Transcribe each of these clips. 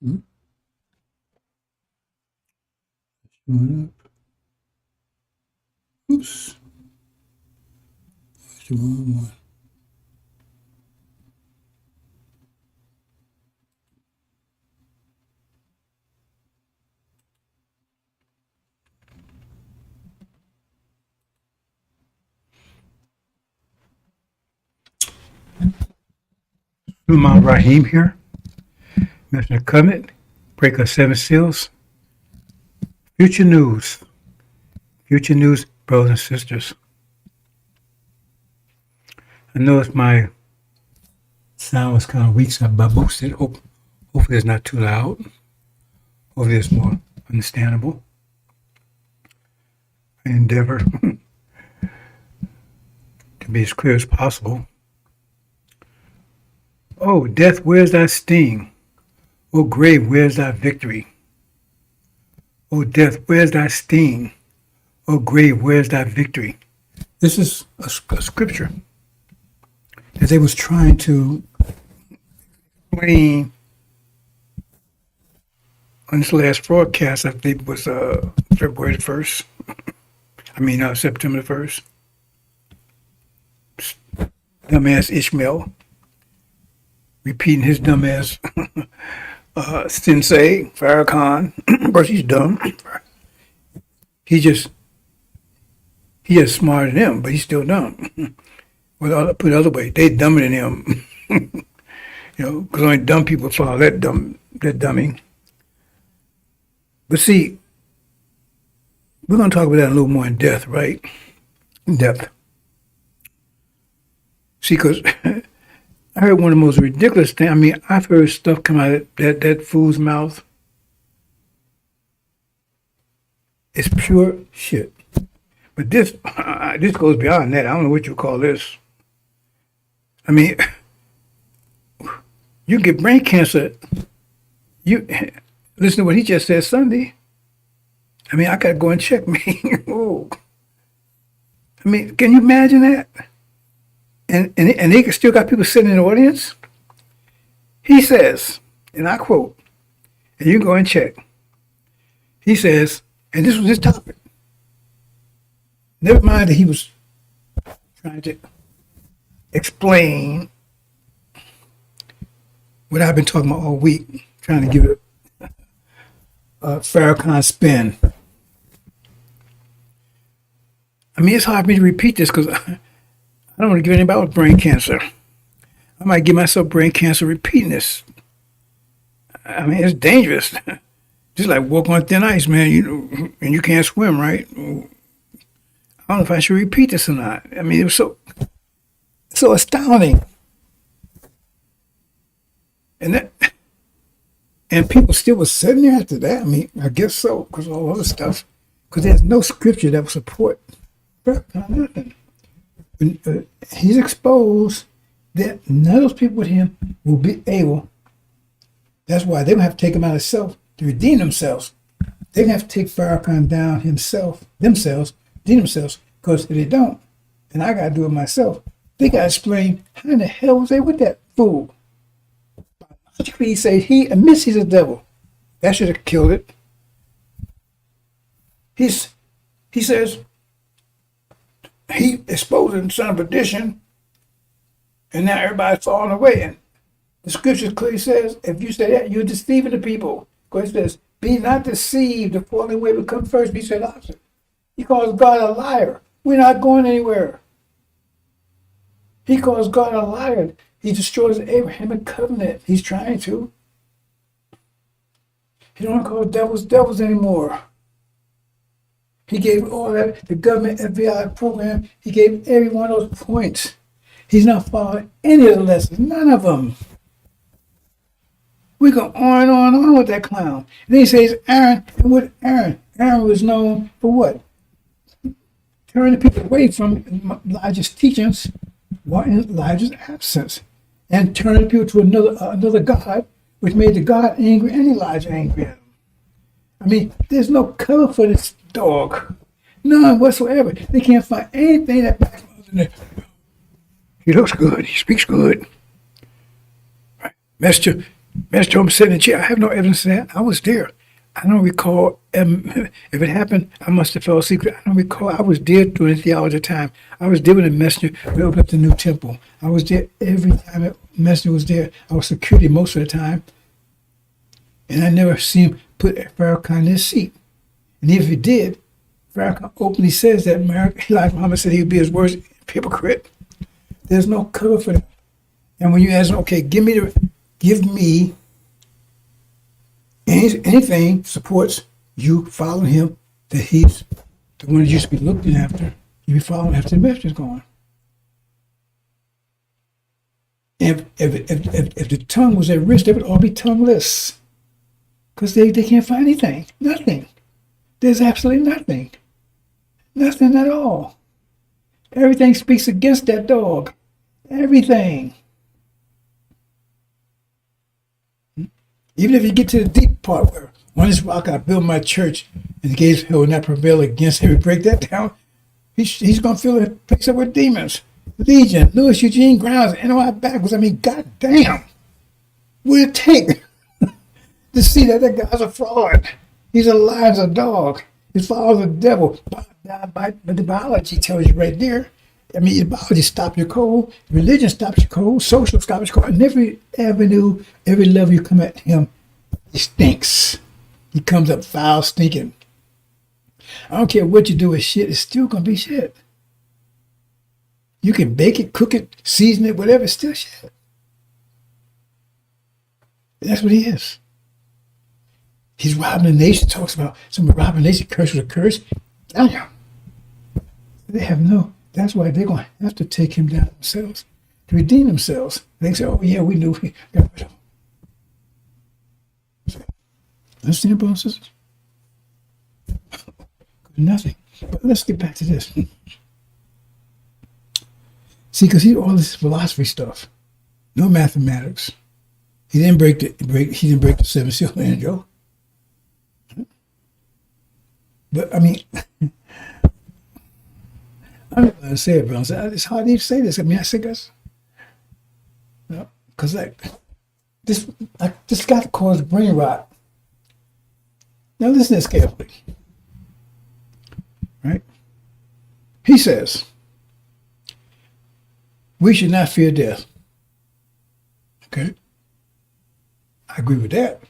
Hmm? Showing up. Oops. That's the wrong one. Sulman Rahim here. Mr. Covenant. Breaker of Seven Seals. Future news. Future news, brothers and sisters. I noticed my sound was kind of weak, so I boosted. Hopefully it's not too loud. Hopefully it's more understandable. I endeavor to be as clear as possible. Oh, death, where's thy sting? O grave, where's thy victory? O death, where's thy sting? O grave, where's thy victory? This is a scripture that they was trying to explain on this last broadcast. I think it was February the 1st. September the 1st. Dumbass Ishmael repeating his dumbass sensei, Farrakhan. Of course, he's dumb. He just smarter than him, but he's still dumb. Well, put it the other way, they dumber than him. Because only dumb people follow that dummy. But see, we're going to talk about that a little more in depth, right? In depth. See, because I heard one of the most ridiculous things. I've heard stuff come out of that fool's mouth. It's pure shit. But this goes beyond that. I don't know what you call this. You get brain cancer. You listen to what he just said Sunday. I gotta go and check me. Oh. Can you imagine that? And they still got people sitting in the audience. He says, and I quote, and you can go and check. He says, and this was his topic. Never mind that he was trying to explain what I've been talking about all week, trying to give it a Farrakhan spin. It's hard for me to repeat this because I don't want to give anybody with brain cancer. I might give myself brain cancer repeating this. It's dangerous. Just like walking on thin ice, man. And you can't swim, right? I don't know if I should repeat this or not. It was so astounding. And people still were sitting there after that. I guess so, because all other stuff. Because there's no scripture that will support nothing. He's exposed that none of those people with him will be able. That's why they will have to take him out of self to redeem themselves. They're going to have to take Farrakhan down themselves, redeem themselves, because if they don't, and I got to do it myself, they got to explain how in the hell was they with that fool. Logically, he says he admits he's a devil. That should have killed it. He says he exposed the son of perdition, and now everybody's falling away. And the scripture clearly says, if you say that, you're deceiving the people. Because it says, be not deceived, the falling away will come first. He said opposite. He calls God a liar. We're not going anywhere. He calls God a liar. He destroys the Abrahamic covenant. He's trying to. He don't call devils anymore. He gave all that, the government FBI program, he gave every one of those points. He's not following any of the lessons, none of them. We go on and on and on with that clown. And then he says Aaron, and what Aaron? Aaron was known for what? Turning people away from Elijah's teachings while in Elijah's absence. And turning people to another God, which made the God angry and Elijah angry at him. There's no cover for this dog. None whatsoever. They can't find anything that backs him up. He looks good. He speaks good. Right. Master, Mr. Jones sitting in the chair. I have no evidence of that. I was there. I don't recall. If it happened, I must have fell asleep. I don't recall. I was there during the theology time. I was there when the messenger we opened up the new temple. I was there every time the messenger was there. I was security most of the time. And I never seen him put Farrakhan in his seat. And if he did, Farrakhan openly says that Elijah Muhammad said he would be his worst hypocrite. There's no cover for that. And when you ask him, okay, give me anything supports you following him, that he's the one that you should be looking after. You be following after the messenger's gone. If the tongue was at risk, they would all be tongueless. Because they can't find anything. Nothing. There's absolutely nothing. Nothing at all. Everything speaks against that dog. Everything. Even if you get to the deep part where on this rock I build my church and the gates of hell will not prevail against him, we break that down, he's going to fill the place up with demons. Legion, Louis Eugene Grounds, NOI backwards. I mean, goddamn. What would it take to see that guy's a fraud? He's a liar, he's a dog. He follows the devil. But the biology tells you right there. I mean, your biology stops your cold, religion stops your cold, social stops your cold, and every avenue, every level you come at him, he stinks. He comes up foul, stinking. I don't care what you do with shit, it's still going to be shit. You can bake it, cook it, season it, whatever, it's still shit. That's what he is. He's robbing the nation, talks about someone robbing the nation, curse with a curse. Damn. They have no, that's why they're going to have to take him down themselves to redeem themselves. They say, oh yeah, we knew we got rid of him. Understand, brothers and sisters? Nothing. But let's get back to this. See, because he all this philosophy stuff, no mathematics. He didn't break the seven seal angel. But I mean, I'm not going to say it, bro. It's hard to even say this. I mean, I think that's, because this got to cause brain rot. Now listen to this carefully, right? He says, we should not fear death. Okay? I agree with that.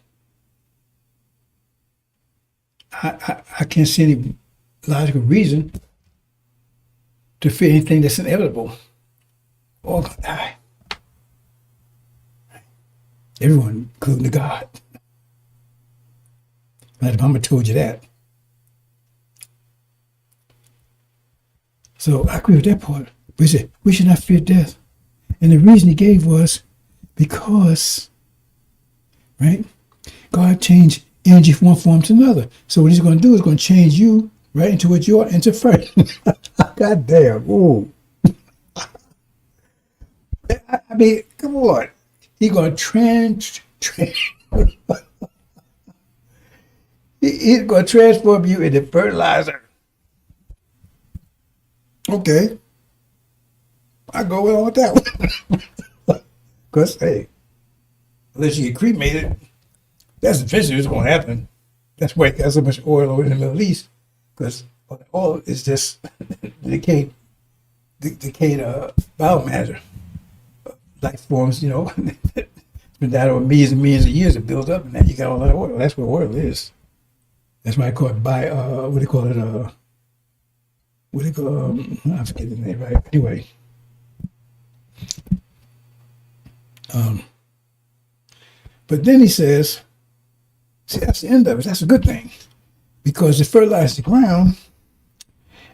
I can't see any logical reason to fear anything that's inevitable. All gonna die. Everyone, including the God. Like Mama told you that. So I agree with that part. But he said, we should not fear death. And the reason he gave was because, right, God changed energy from one form to another. So what he's going to do is going to change you right into what you are, into first. God damn. Ooh. I mean, come on. He's going to he's going to transform you into fertilizer. Okay. I go along with that one. Because, hey, unless you get cremated, that's eventually what's going to happen. That's why it got so much oil over in the Middle East. Because oil is just decayed biomatter. Life forms, you know, it's been down over millions and millions of years. It builds up, and then you got all that oil. That's what oil is. That's why I call it what do you call it? I forget the name, right? Anyway. But then he says, see, that's the end of it. That's a good thing. Because it fertilized the ground.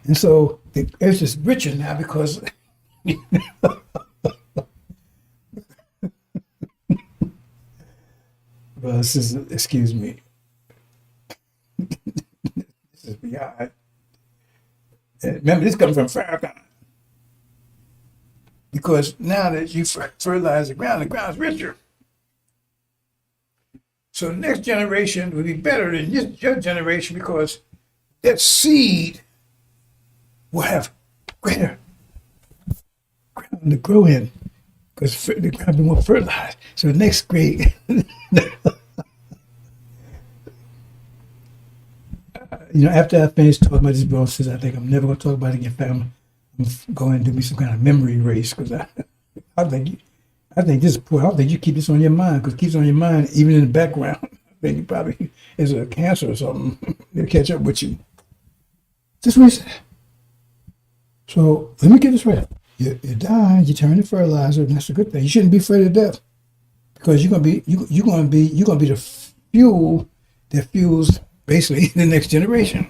And so the earth is richer now because well, this is, excuse me. This is beyond. Remember, this comes from Farrakhan. Because now that you fertilize the ground's richer. So the next generation will be better than your generation because that seed will have greater ground to grow in. because the ground be more fertilized. So the next grade, after I finish talking about this process, I think I'm never going to talk about it again. In fact, I'm going to do me some kind of memory erase because I think this is poor. I don't think you keep this on your mind because it keeps on your mind even in the background. I think you probably is a cancer or something. They'll catch up with you. This what he said. So let me get this right. You die, you turn to fertilizer, and that's a good thing. You shouldn't be afraid of death because you're gonna be the fuel that fuels basically the next generation.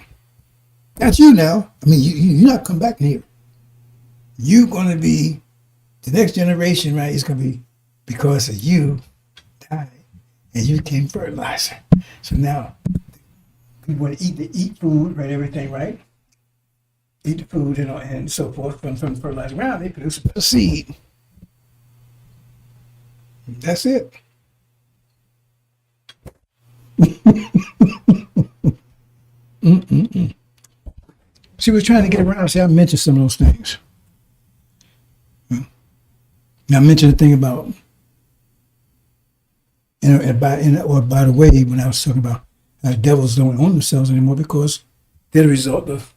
That's you now. I mean, you're not come back in here. You're gonna be the next generation, right? It's gonna be because of you died and you became fertilizer. So now people want to eat food, right? Everything, right? Eat the food and so forth from the fertilizer ground. They produce a seed. That's it. See, we're trying to get around. See, I mentioned some of those things. Now, I mentioned the thing about, by the way, when I was talking about devils don't own themselves anymore because they're the result of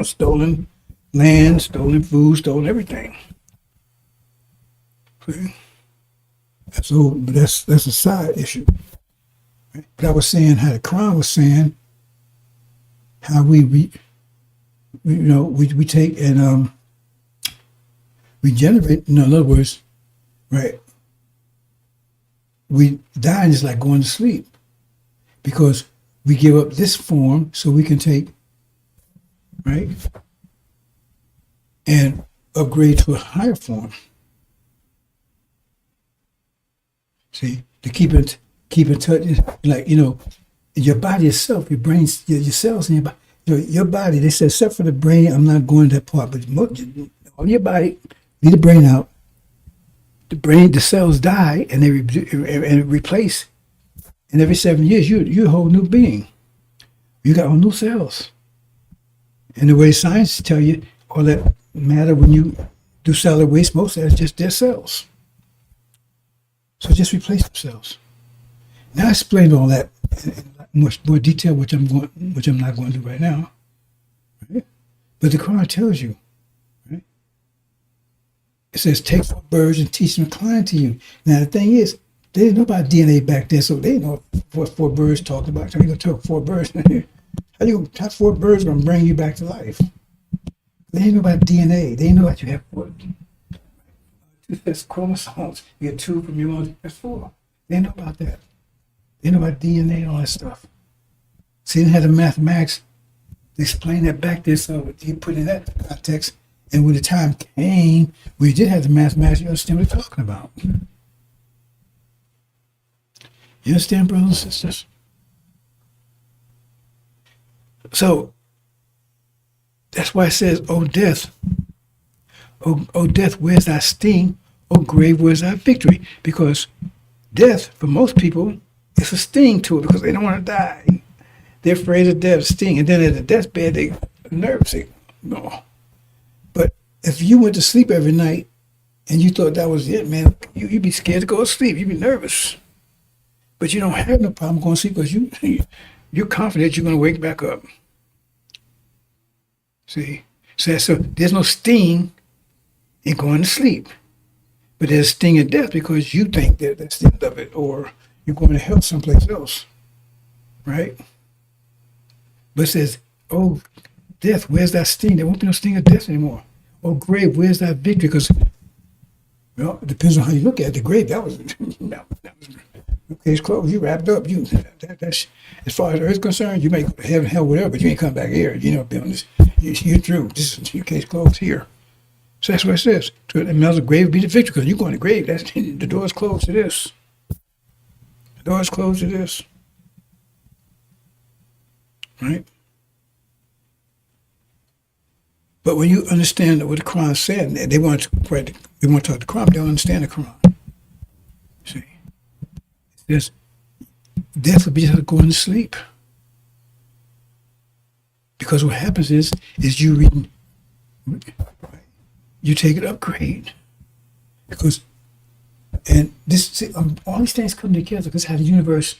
stolen land, stolen food, stolen everything. See? But that's a side issue. Right? But I was saying how the Quran was saying how we take and regenerate. In other words, right? We dying is like going to sleep because we give up this form so we can take, right, and upgrade to a higher form. See, to keep in touch, like your body itself, your brain, your cells in your body. Your body, they said, except for the brain, I'm not going to that part, but all your body, leave the brain out. The cells die and they replace. And every 7 years, you're a whole new being. You got all new cells. And the way science tell you, all that matter when you do solid waste, most of that is just their cells. So just replace them cells. Now I explained all that in much more detail, which I'm not going to do right now. Right? But the Quran tells you, right? It says, take 4 birds and teach them to climb to you. Now the thing is, they didn't know about DNA back then, so they didn't know what 4 birds talked about. So you're going to talk 4 birds. How 4 birds going to bring you back to life? They didn't know about DNA. They didn't know that you have 4. That's chromosomes. You get 2 from your mother. That's 4. They didn't know about that. They didn't know about DNA and all that stuff. So they didn't have the mathematics to explain that back there. So you put in that context, and when the time came, we did have the mathematics, you understand what we're talking about. You understand, brothers and sisters? So that's why it says, "O death, O death, where's thy sting? O grave, where's thy victory?" Because death, for most people, is a sting to it because they don't want to die. They're afraid of death, sting, and then at the deathbed, they're nervous. No. But if you went to sleep every night and you thought that was it, man, you'd be scared to go to sleep. You'd be nervous. But you don't have no problem going to sleep because you're confident you're going to wake back up. See? So there's no sting in going to sleep. But there's a sting in death because you think that that's the end of it, or you're going to hell someplace else. Right? But it says, "Oh, death, where's that sting?" There won't be no sting of death anymore. "Oh, grave, where's that victory?" Because, well, it depends on how you look at it. The grave, that was case closed. You wrapped up. That's as far as the earth's concerned. You may go to heaven, hell, whatever, but you ain't come back here. You know, be on this. You're through. This is your case closed here. So that's what it says. So it means the grave be the victory because you're going to the grave. That's the door's closed to this. The door's closed to this. Right? But when you understand what the Quran said, they want to talk the Quran, they don't understand the Quran. See? There's death will be just going to sleep. Because what happens is you take an upgrade. Because And this, see, all these things come together because how the universe,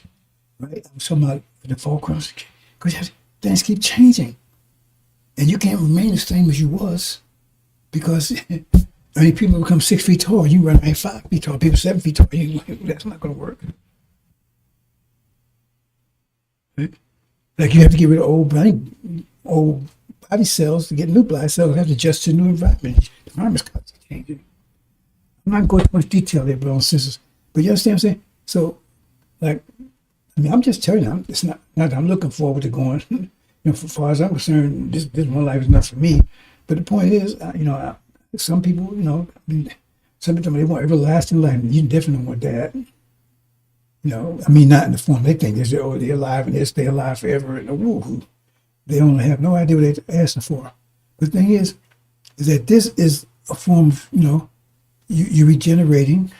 right? I'm talking about the fulcrums, because things keep changing, and you can't remain the same as you was, because I mean, people become 6 feet tall, you run like 5 feet tall. People 7 feet tall, that's not going to work. Right? Like you have to get rid of old body cells to get new blood cells. You have to adjust to a new environment. The environment's constantly changing. I'm not going into much detail there, brothers and sisters, but you understand what I'm saying? So, like, I mean, I'm just telling you, it's not that I'm looking forward to going. For far as I'm concerned, this one life is not for me. But the point is, some people, I mean, some people, they want everlasting life. You definitely want that. I mean, not in the form they think they're alive and they stay alive forever and woo-hoo. They don't have no idea what they're asking for. But the thing is that this is a form of, you're regenerating,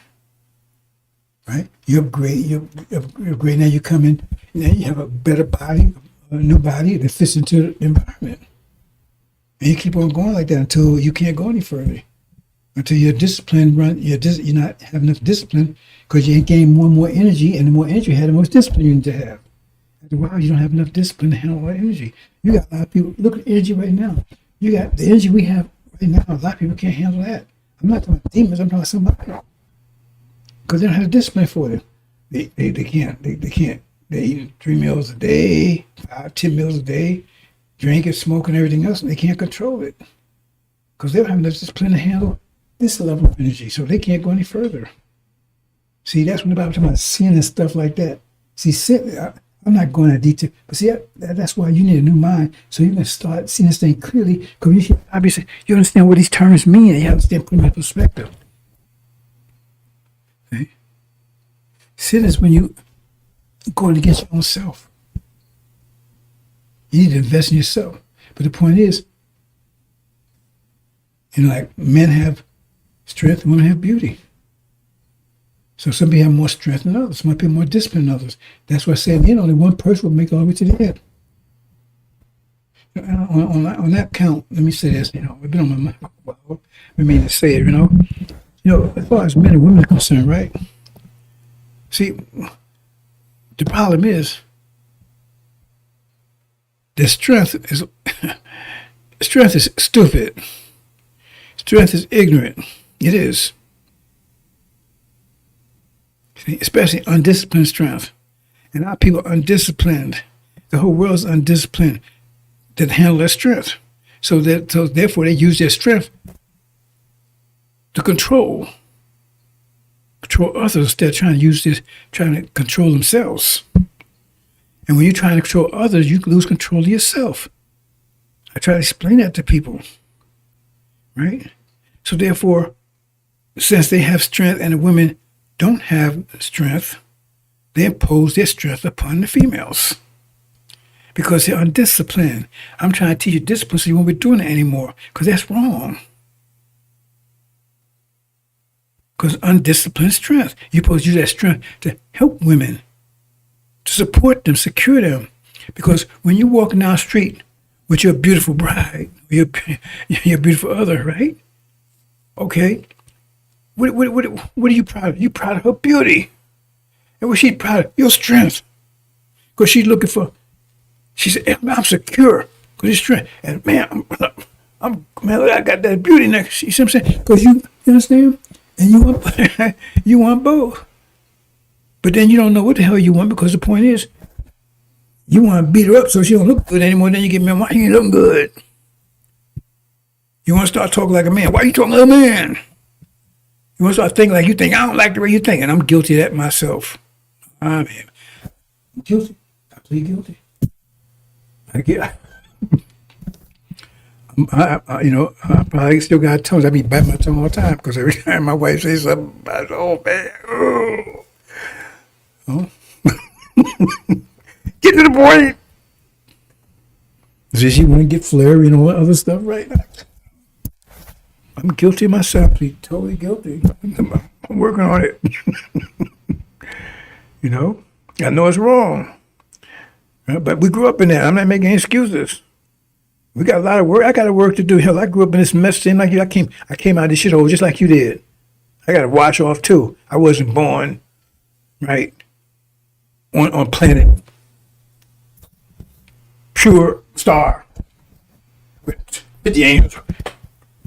right? You upgrade, now you come in, now you have a better body, a new body that fits into the environment. And you keep on going like that until you can't go any further. Until your discipline you're not having enough discipline because you ain't gained more and more energy, and the more energy you have, the more discipline you need to have. After a while, you don't have enough discipline to handle all that energy. You got a lot of people, look at energy right now. You got the energy we have right now, a lot of people can't handle that. I'm not talking about demons, I'm talking about somebody. Because they don't have discipline for it. They can't. They eat 3 meals a day, 5, 10 meals a day, drinking, smoking, everything else, and they can't control it. Because they don't have enough discipline to handle this level of energy, so they can't go any further. See, that's when the Bible talks about sin and stuff like that. See, sin, I'm not going into detail, but see, that's why you need a new mind, so you can start seeing this thing clearly, because obviously you understand what these terms mean, and you understand putting them in perspective. Okay? Sin is when you going against your own self. You need to invest in yourself. But the point is, like men have strength, women have beauty. So some people have more strength than others. Some people more discipline than others. That's why I said, only one person will make it all the way to the end. On that count, let me say this, we've been on my mind for a while. We mean to say it, as far as men and women are concerned, right? See, the problem is that strength is stupid. Strength is ignorant. It is. See, especially undisciplined strength. And our people are undisciplined. The whole world is undisciplined to handle their strength. So therefore they use their strength to control others instead of trying to control themselves. And when you're trying to control others, you lose control of yourself. I try to explain that to people, right? So therefore, since they have strength and the women don't have strength, they impose their strength upon the females because they're undisciplined. I'm trying to teach you discipline so you won't be doing it anymore, because that's wrong. Because undisciplined strength, you're supposed to use that strength to help women, to support them, secure them. Because when you're walking down the street with your beautiful bride, your beautiful other, right? Okay, what are you proud of? You're proud of her beauty. And what she's proud of? Your strength. Because she's looking for, she said, I'm secure because it's strength. And man, I got that beauty next. You see what I'm saying? Because you understand? And you want both. But then you don't know what the hell you want, because the point is, you want to beat her up so she don't look good anymore. Then you get me, why you look good? You want to start talking like a man. Why are you talking like a man? You want to start thinking like you think. I don't like the way you think. And I'm guilty of that myself. I'm guilty. I plead guilty. I probably still got tongues. I be biting my tongue all the time, because every time my wife says something about, oh man, oh. Get to the point. See, she want to get flary and all that other stuff right now. I'm guilty myself. Please, totally guilty. I'm working on it. I know it's wrong. But we grew up in that. I'm not making any excuses. We got a lot of work. I got a work to do. Hell, I grew up in this mess. Same like you. I came out of this shithole just like you did. I got to wash off too. I wasn't born, right, on planet pure star with the angels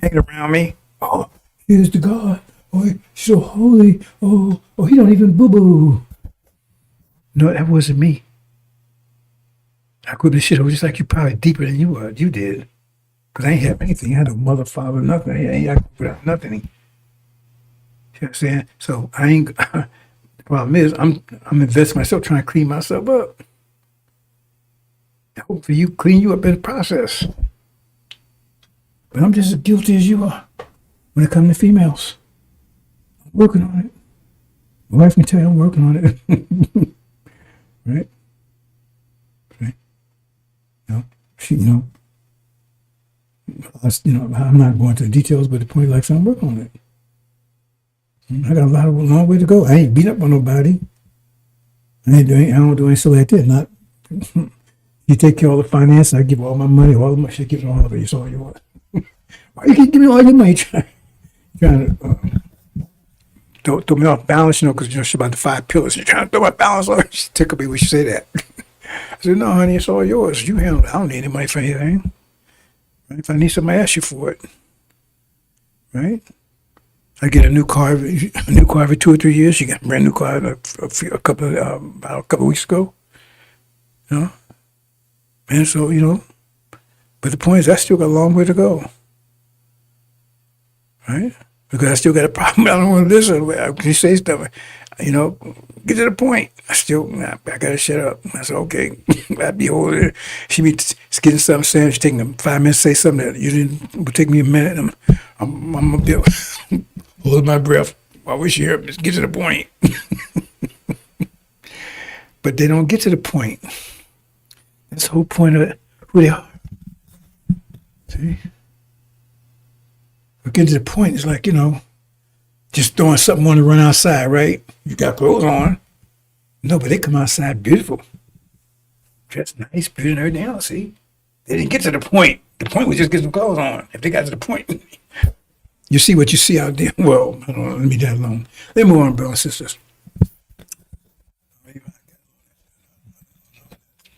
hanging around me. Oh, here's the God. Oh, he's so holy. Oh, he don't even boo-boo. No, that wasn't me. I could be shit. I was just like you, probably deeper than you did. Because I ain't have anything. I had no mother, father, nothing. I ain't without nothing. You know what I'm saying? So I ain't, the problem is I'm investing myself trying to clean myself up. Hopefully you clean you up in the process. But I'm just as guilty as you are when it comes to females. I'm working on it. My wife can tell you I'm working on it. Right? Right? I'm not going into the details, but the point, like, I'm working on it. I got a long way to go. I ain't beat up on nobody. I don't do anything so like that. Not, you take care of all the finance, I give all my money, she gives all of it. It's all yours. Why you keep giving me all your money? Trying to throw me off balance, because she's about the 5 pillars. You're trying to throw my balance off. She tickled me when she said that. I said, no, honey, it's all yours. You handle it. I don't need any money for anything. Right? If I need something, I ask you for it. Right? I get a new car every 2 or 3 years. She got a brand new car about a couple of weeks ago. And so, but the point is, I still got a long way to go. Right? Because I still got a problem. I don't want to listen. When you say stuff, get to the point. I got to shut up. I said, okay. I'd be older. She be getting something saying. She's taking 5 minutes to say something that would take me a minute. I'm going to be holding my breath while we're here. Just get to the point. But they don't get to the point. That's the whole point of who they are. See? But getting to the point is like, just throwing something on to run outside, right? You got clothes on. No, but they come outside beautiful. Dressed nice, beauty, and everything else, see? They didn't get to the point. The point was just get some clothes on. If they got to the point, you see what you see out there. Well, I don't know, let me that alone. Let me move on, brothers and sisters.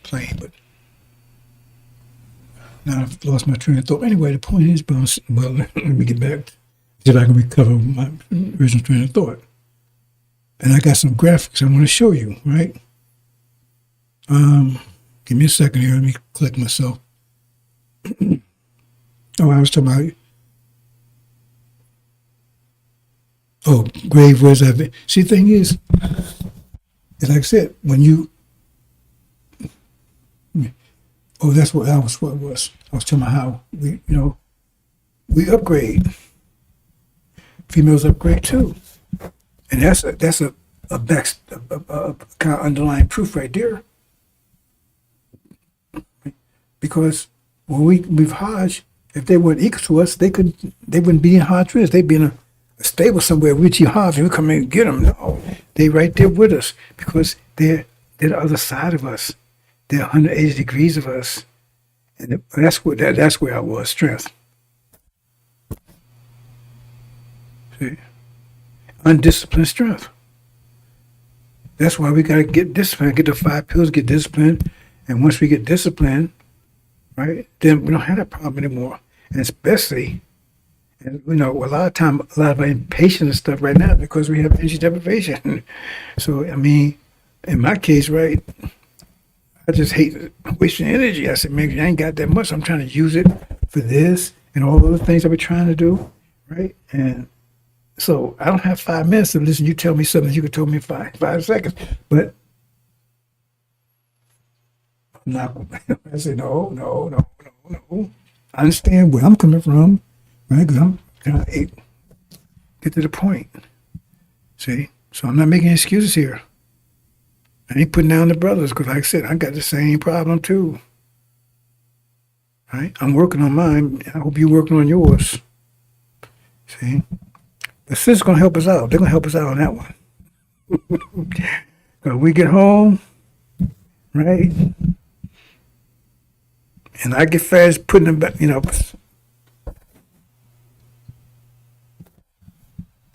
Plain, but now I've lost my train of thought. Anyway, the point is, well, let me get back. See if I can recover my original train of thought. And I got some graphics I want to show you, right? Give me a second here. Let me collect myself. I was talking about. Oh, grave words I've been. See, the thing is like I said, when you. Oh, that's what it was. I was talking about how we upgrade. Females upgrade too, and that's a kind of underlying proof right there. Because when we've Hajj, if they weren't equal to us, they wouldn't be in Hajj with us. They'd be in a stable somewhere. We'd see Hajj and we come in and get them. No, they right there with us because they're the other side of us. They're 180 degrees of us, and that's where I was strength. See? Undisciplined strength. That's why we gotta get disciplined, get the 5 pillars, get disciplined, and once we get disciplined, right, then we don't have that problem anymore. And especially, and a lot of our impatience and stuff right now because we have energy deprivation. So I mean, in my case, right. I just hate wasting energy. I said, man, I ain't got that much. I'm trying to use it for this and all the other things I've been trying to do, right? And so I don't have 5 minutes to listen. You tell me something, you could tell me in 5 seconds. But I'm not. I say, no. I understand where I'm coming from, right? Because I'm trying to get to the point. See? So I'm not making excuses here. I ain't putting down the brothers because, like I said, I got the same problem too. Right? I'm working on mine. I hope you're working on yours. See? The sisters going to help us out. They're going to help us out on that one. When we get home, right? And I get fast putting them back,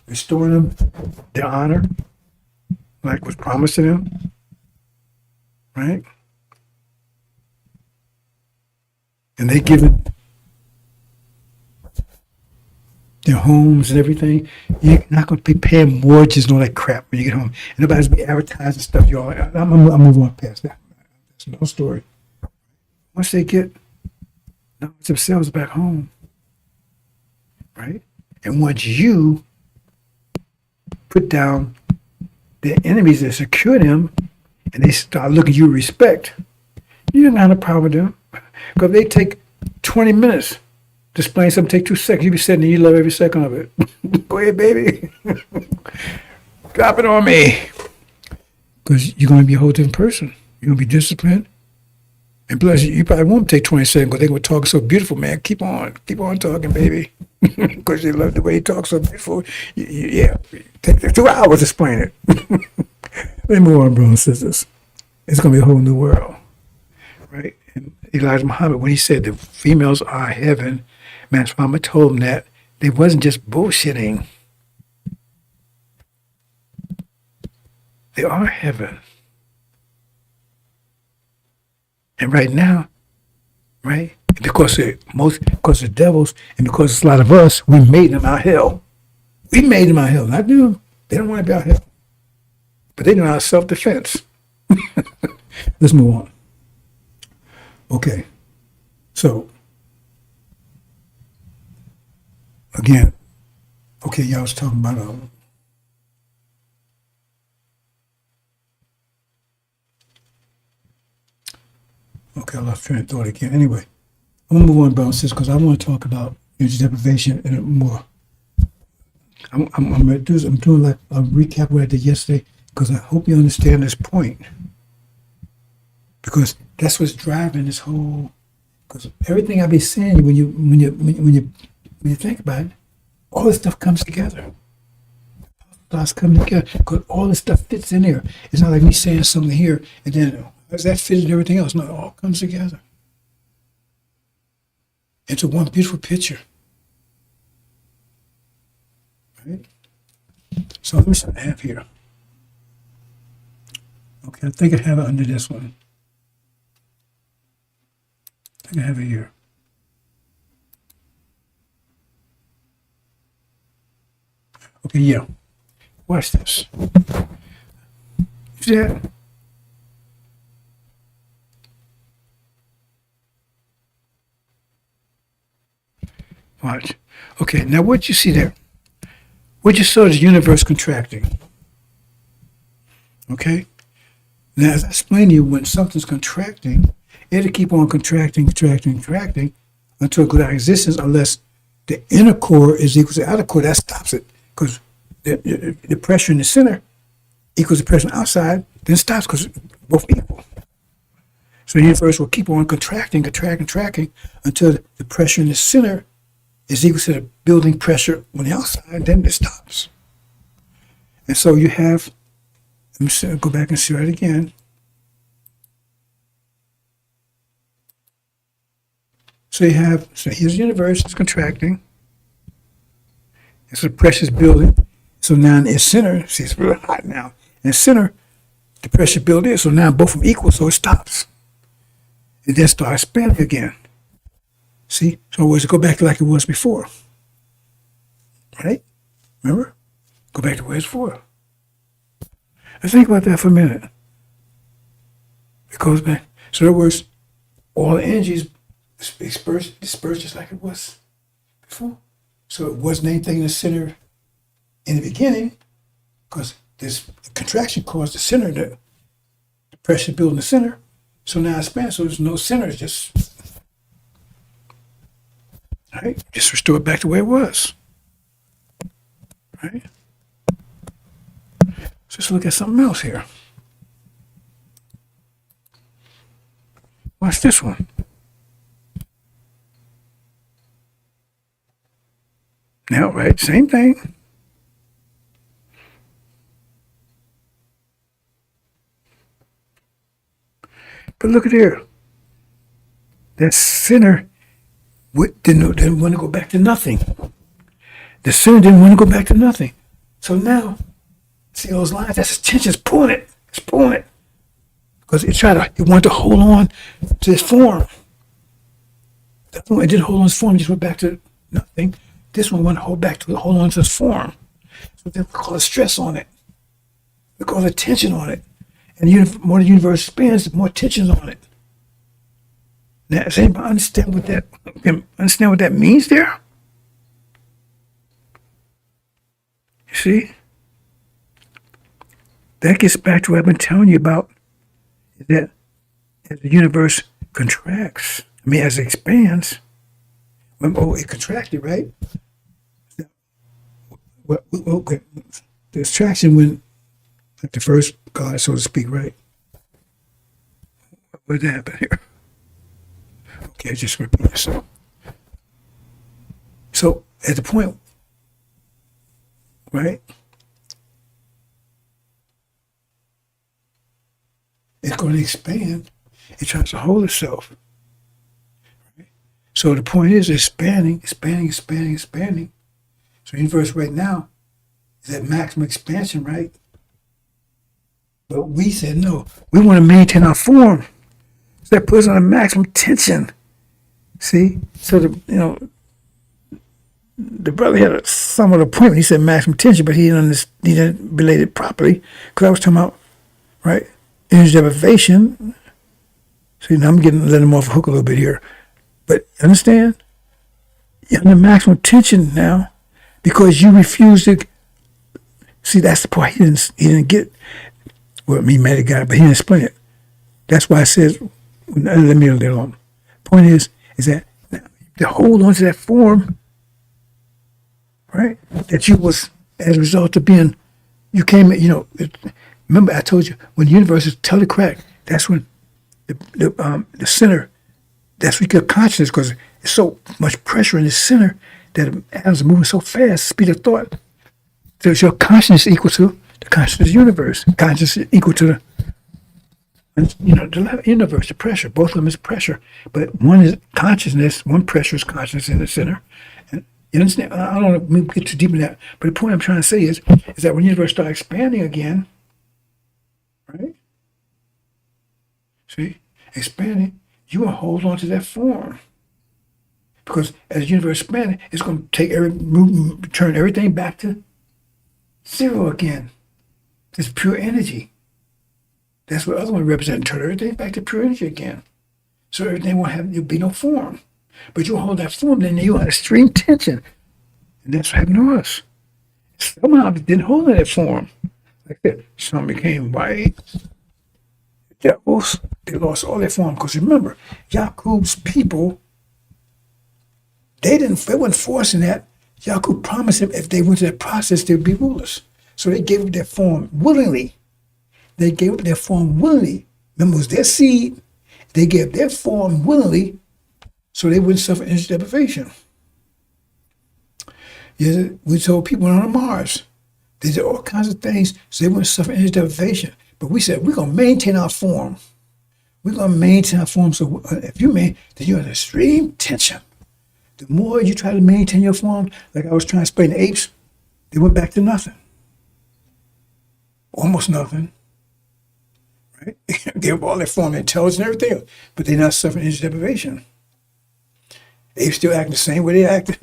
restoring them their honor, like was promised to them, right? And they give it their homes and everything. You're not going to be paying mortgages and all that crap when you get home. And nobody's be advertising stuff. Y'all, I'm moving on past that. That's another story. Once they get themselves back home, right? And once you put down their enemies that secure them, and they start looking at you with respect, you don't have a problem with them. Because they take 20 minutes to explain something, take 2 seconds. You be sitting there, you love every second of it. Go ahead, baby. Drop it on me. Because you're going to be a whole different person. You're going to be disciplined. And plus, you probably won't take 20 seconds because they're going to talk so beautiful, man. Keep on talking, baby. Because you love the way he talks so beautiful. Yeah, take 2 hours to explain it. Let me move on, brothers and sisters. It's going to be a whole new world, right? And Elijah Muhammad, when he said the females are heaven, Master Muhammad told him that they wasn't just bullshitting. They are heaven. And right now, right, because the devils and because it's a lot of us, we made them our hell. We made them our hell, not them. They don't want to be our hell. But they know our self-defense. Let's move on. Okay. So, again, okay, y'all was talking about okay, I lost train of thought again. Anyway, I'm gonna move on, brothers and sisters, because I want to talk about energy deprivation and more. I'm doing like a recap what I did yesterday because I hope you understand this point. Because that's what's driving this whole. Because everything I be saying, when you think about it, all this stuff comes together. Thoughts come together because all this stuff fits in there. It's not like me saying something here and then how does that fit in everything else? No, it all comes together into one beautiful picture. Right? So let me see what I have here. Okay, I think I have it under this one. I think I have it here. Okay, yeah. Watch this. See that? Watch. Okay, now what you see there? What you saw is the universe contracting. Okay? Now, as I explained to you, when something's contracting, it'll keep on contracting until it goes out of existence unless the inner core is equal to the outer core. That stops it because the pressure in the center equals the pressure outside, then it stops because both equal. So the universe will keep on contracting until the pressure in the center is equal to the building pressure on the outside, then it stops. And so you have, let me go back and see it again. So here's the universe, it's contracting. And so the pressure's building. So now in its center, see it's really hot now. In the center, the pressure building, so now both of them equal, so it stops. And then starts expanding again. See? So always go back to like it was before. Right? Remember? Go back to where it's before. Let's think about that for a minute. It goes back. So in other words, all the energy is dispersed just like it was before. So it wasn't anything in the center in the beginning, because this contraction caused the center, the pressure build in the center. So now it's expanded, so there's no center, it's just, right? Just restore it back to where it was. Right? So let's look at something else here. Watch this one. Now, right, same thing. But look at here. That center didn't want to go back to nothing. The center didn't want to go back to nothing. So now, see those lines? That's the tension. It's pulling it. It's pulling it. Because it wanted to hold on to this form. The other one, it didn't hold on to this form. It just went back to nothing. This one wanted to hold on to this form. So then we call it stress on it. We call it tension on it. And the more the universe spins, the more tension's on it. Now, does anybody understand what that means there? You see? That gets back to what I've been telling you about, is that as the universe contracts, as it expands, it contracted, right? Well, okay. The attraction when, like the first God, so to speak, right? What happened here? Okay, just repeat myself. So at the point, right? It's going to expand. It tries to hold itself. Right? So the point is expanding. So the universe right now is at maximum expansion, right? But we said no. We want to maintain our form. So that puts on a maximum tension. See? So the brother had somewhat of a point when he said maximum tension, but he didn't relate it properly. Because I was talking about, right, energy deprivation. See, now I'm letting him off the hook a little bit here. But you understand? You're under maximum tension now because you refuse to. See, that's the part he didn't get. Well, he might have got it, but he didn't explain it. That's why I says, let me leave it alone. Point is that to hold on to that form, right? That you was as a result of being, you came, remember I told you when the universe is totally cracked, that's when the center, that's when you get consciousness because there's so much pressure in the center that atoms are moving so fast, speed of thought. So your consciousness equal to the consciousness of the universe. Consciousness equal to the universe, the pressure. Both of them is pressure, but one is consciousness. One pressure is consciousness in the center. And you understand? I don't want to get too deep in that, but the point I'm trying to say is that when the universe starts expanding again, right? See, expanding, you will hold on to that form because as the universe expanding, it's going to turn everything back to zero again. It's pure energy. That's what other one represents. Turn everything back to pure energy again. So everything there'll be no form. But you hold that form, then you have extreme tension. And that's what happened to us. Somehow it didn't hold that form. Like that. Some became white. Devils, they lost all their form. Because remember, Yaqub's people, they wasn't forcing that. Yaqub promised them if they went through that process, they'd be rulers. So they gave up their form willingly. Remember, it was their seed. They gave their form willingly so they wouldn't suffer energy deprivation. Yes, we told people on Mars, they did all kinds of things so they wouldn't suffer energy deprivation. But we said, we're going to maintain our form. So if you then you're in extreme tension. The more you try to maintain your form, like I was trying to explain the apes, they went back to nothing. Almost nothing. Right? They have all their form, their intelligence and everything else, but they're not suffering energy deprivation. Apes still acting the same way they acted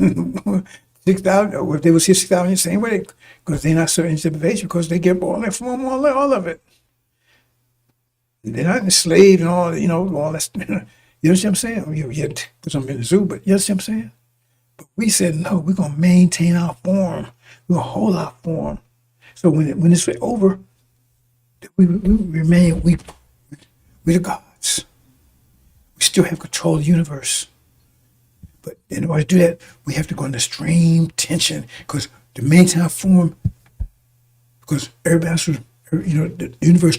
6,000, or if they was here 6,000 the same way, because they're not suffering energy deprivation because they give all their form, all of it. They're not enslaved and all that. You know what I'm saying? Because I'm in the zoo, but you know what I'm saying? But we said, no, we're going to maintain our form. We're going to hold our form. So when it's over, we remain, we're the gods. We still have control of the universe. But in order to do that, we have to go into extreme tension because to maintain our form, because everybody else, the universe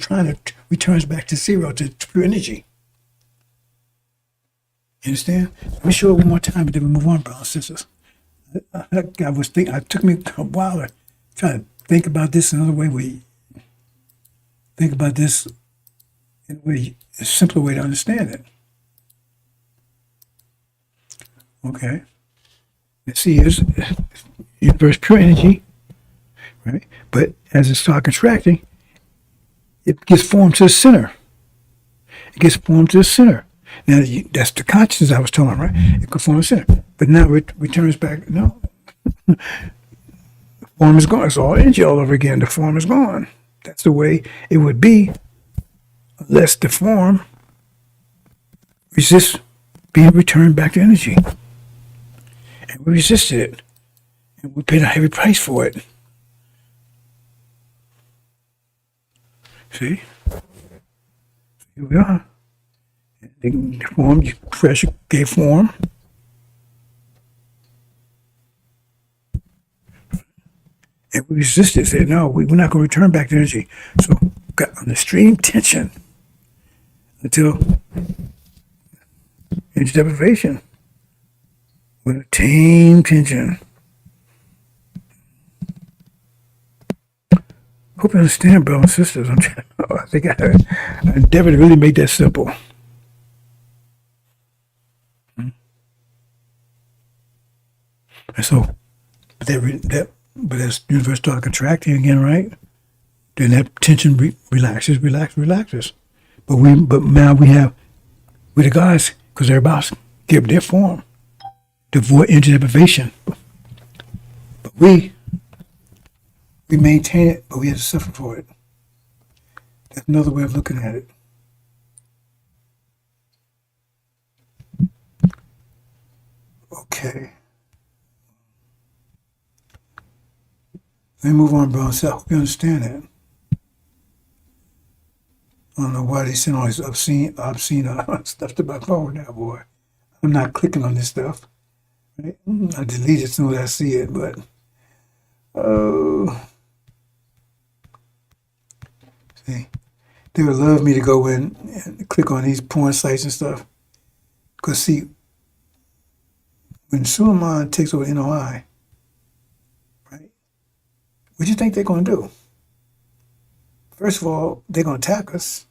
returns back to zero, to pure energy. You understand? Let me show it one more time, and then we move on, brothers and sisters. It took me a while to try to think about this another way. Think about this in a simpler way to understand it. Okay. Let's see, here's universe pure energy, right? But as it starts contracting, it gets formed to the center. It gets formed to the center. Now, that's the consciousness I was telling, right? It could form a center. But now it returns back. No, form is gone. It's all energy all over again. The form is gone. That's the way it would be unless the form resists being returned back to energy. And we resisted it. And we paid a heavy price for it. See? Here we are. The form, pressure gave form. And we resisted, said, no, we're not going to return back to energy. So got on extreme tension until energy deprivation with a tame tension. Hope you understand, brothers and sisters. I think I endeavored to really make that simple. And so, but as the universe started contracting again, right? Then that tension relaxes. But now we have with the gods, because they're about to give their form to avoid energy deprivation. But we maintain it, but we have to suffer for it. That's another way of looking at it. Okay. Let me move on, bro. So I hope you understand that. I don't know why they send all this obscene stuff to my phone now, boy. I'm not clicking on this stuff. Right? I delete it as soon as I see it, but see, they would love me to go in and click on these porn sites and stuff. Because see, when Suleiman takes over NOI, right? What do you think they're going to do? First of all, they're going to attack us,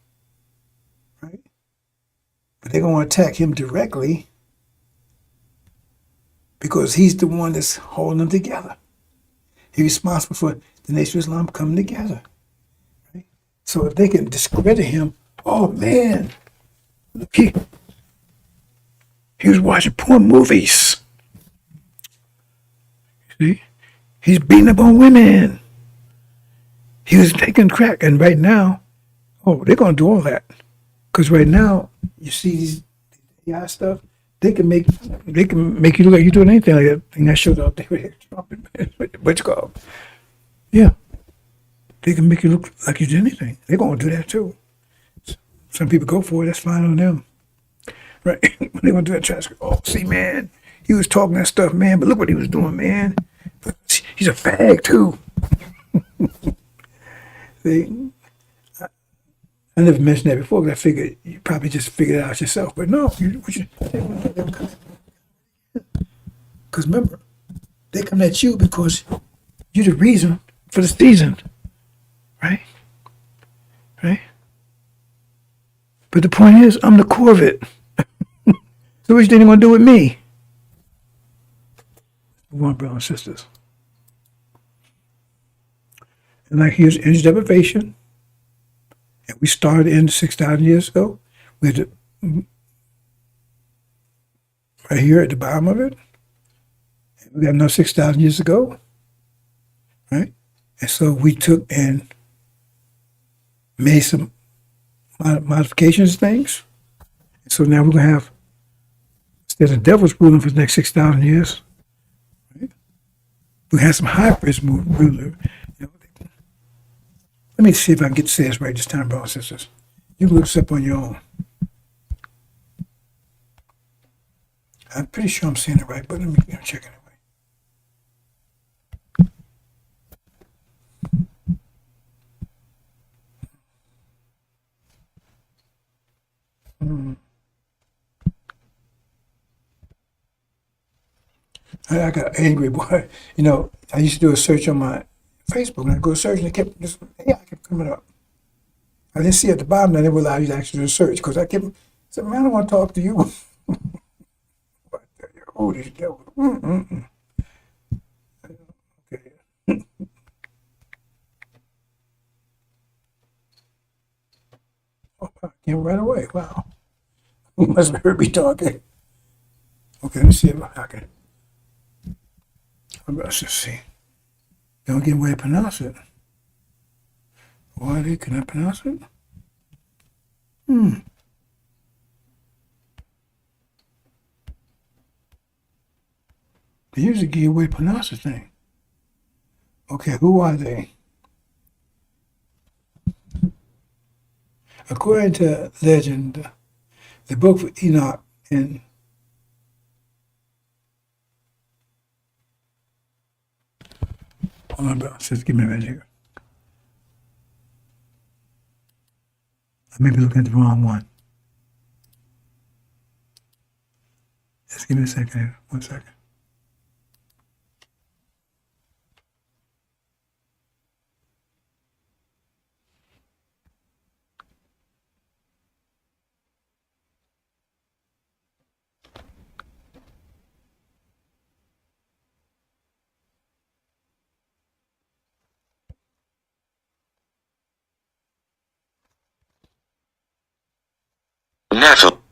right? But they're going to attack him directly because he's the one that's holding them together. He's responsible for the Nation of Islam coming together, right? So if they can discredit him, oh man, look, he was watching porn movies. See? He's beating up on women. He was taking crack, and right now, they're going to do all that. Because right now, you see these AI stuff, they can make you look like you're doing anything like that thing I showed up there. What's it called? Yeah. They can make you look like you did anything. They're going to do that too. Some people go for it, that's fine on them. Right? They're going to do that transcript. Oh, see, man, he was talking that stuff, man, but look what he was doing, man. He's a fag too. See, I never mentioned that before because I figured you probably just figured it out yourself. But no, because remember, they come at you because you're the reason for the season, right? Right? But the point is, I'm the core of it. So what you think they're going to do with me? One brothers and sisters. And like here's energy deprivation. And we started in 6,000 years ago. We had right here at the bottom of it. And we got another 6,000 years ago. Right? And so we took and made some modifications, things. And so now we're going to have, instead of devils ruling for the next 6,000 years, right? We have some hybrids ruling. Let me see if I can get to say this right this time, brothers and sisters. You can look this up on your own. I'm pretty sure I'm saying it right, but let me check anyway. I got angry, boy. I used to do a search on my Facebook, and I go search, and AI kept coming up. I didn't see at the bottom that it would allow you to actually do a search, because I said, man, I don't want to talk to you. Oh, this devil. Okay. Came right away. Wow. You must have heard me talking. Okay, let me see if I can. Let's just see. Don't get a way to pronounce it. Why can I pronounce it? They usually give you a way to pronounce the thing. Okay, who are they? According to legend, the book of Enoch and hold on, bro. Just give me a minute here. I may be looking at the wrong one. Just give me a second here. 1 second. Nephilim.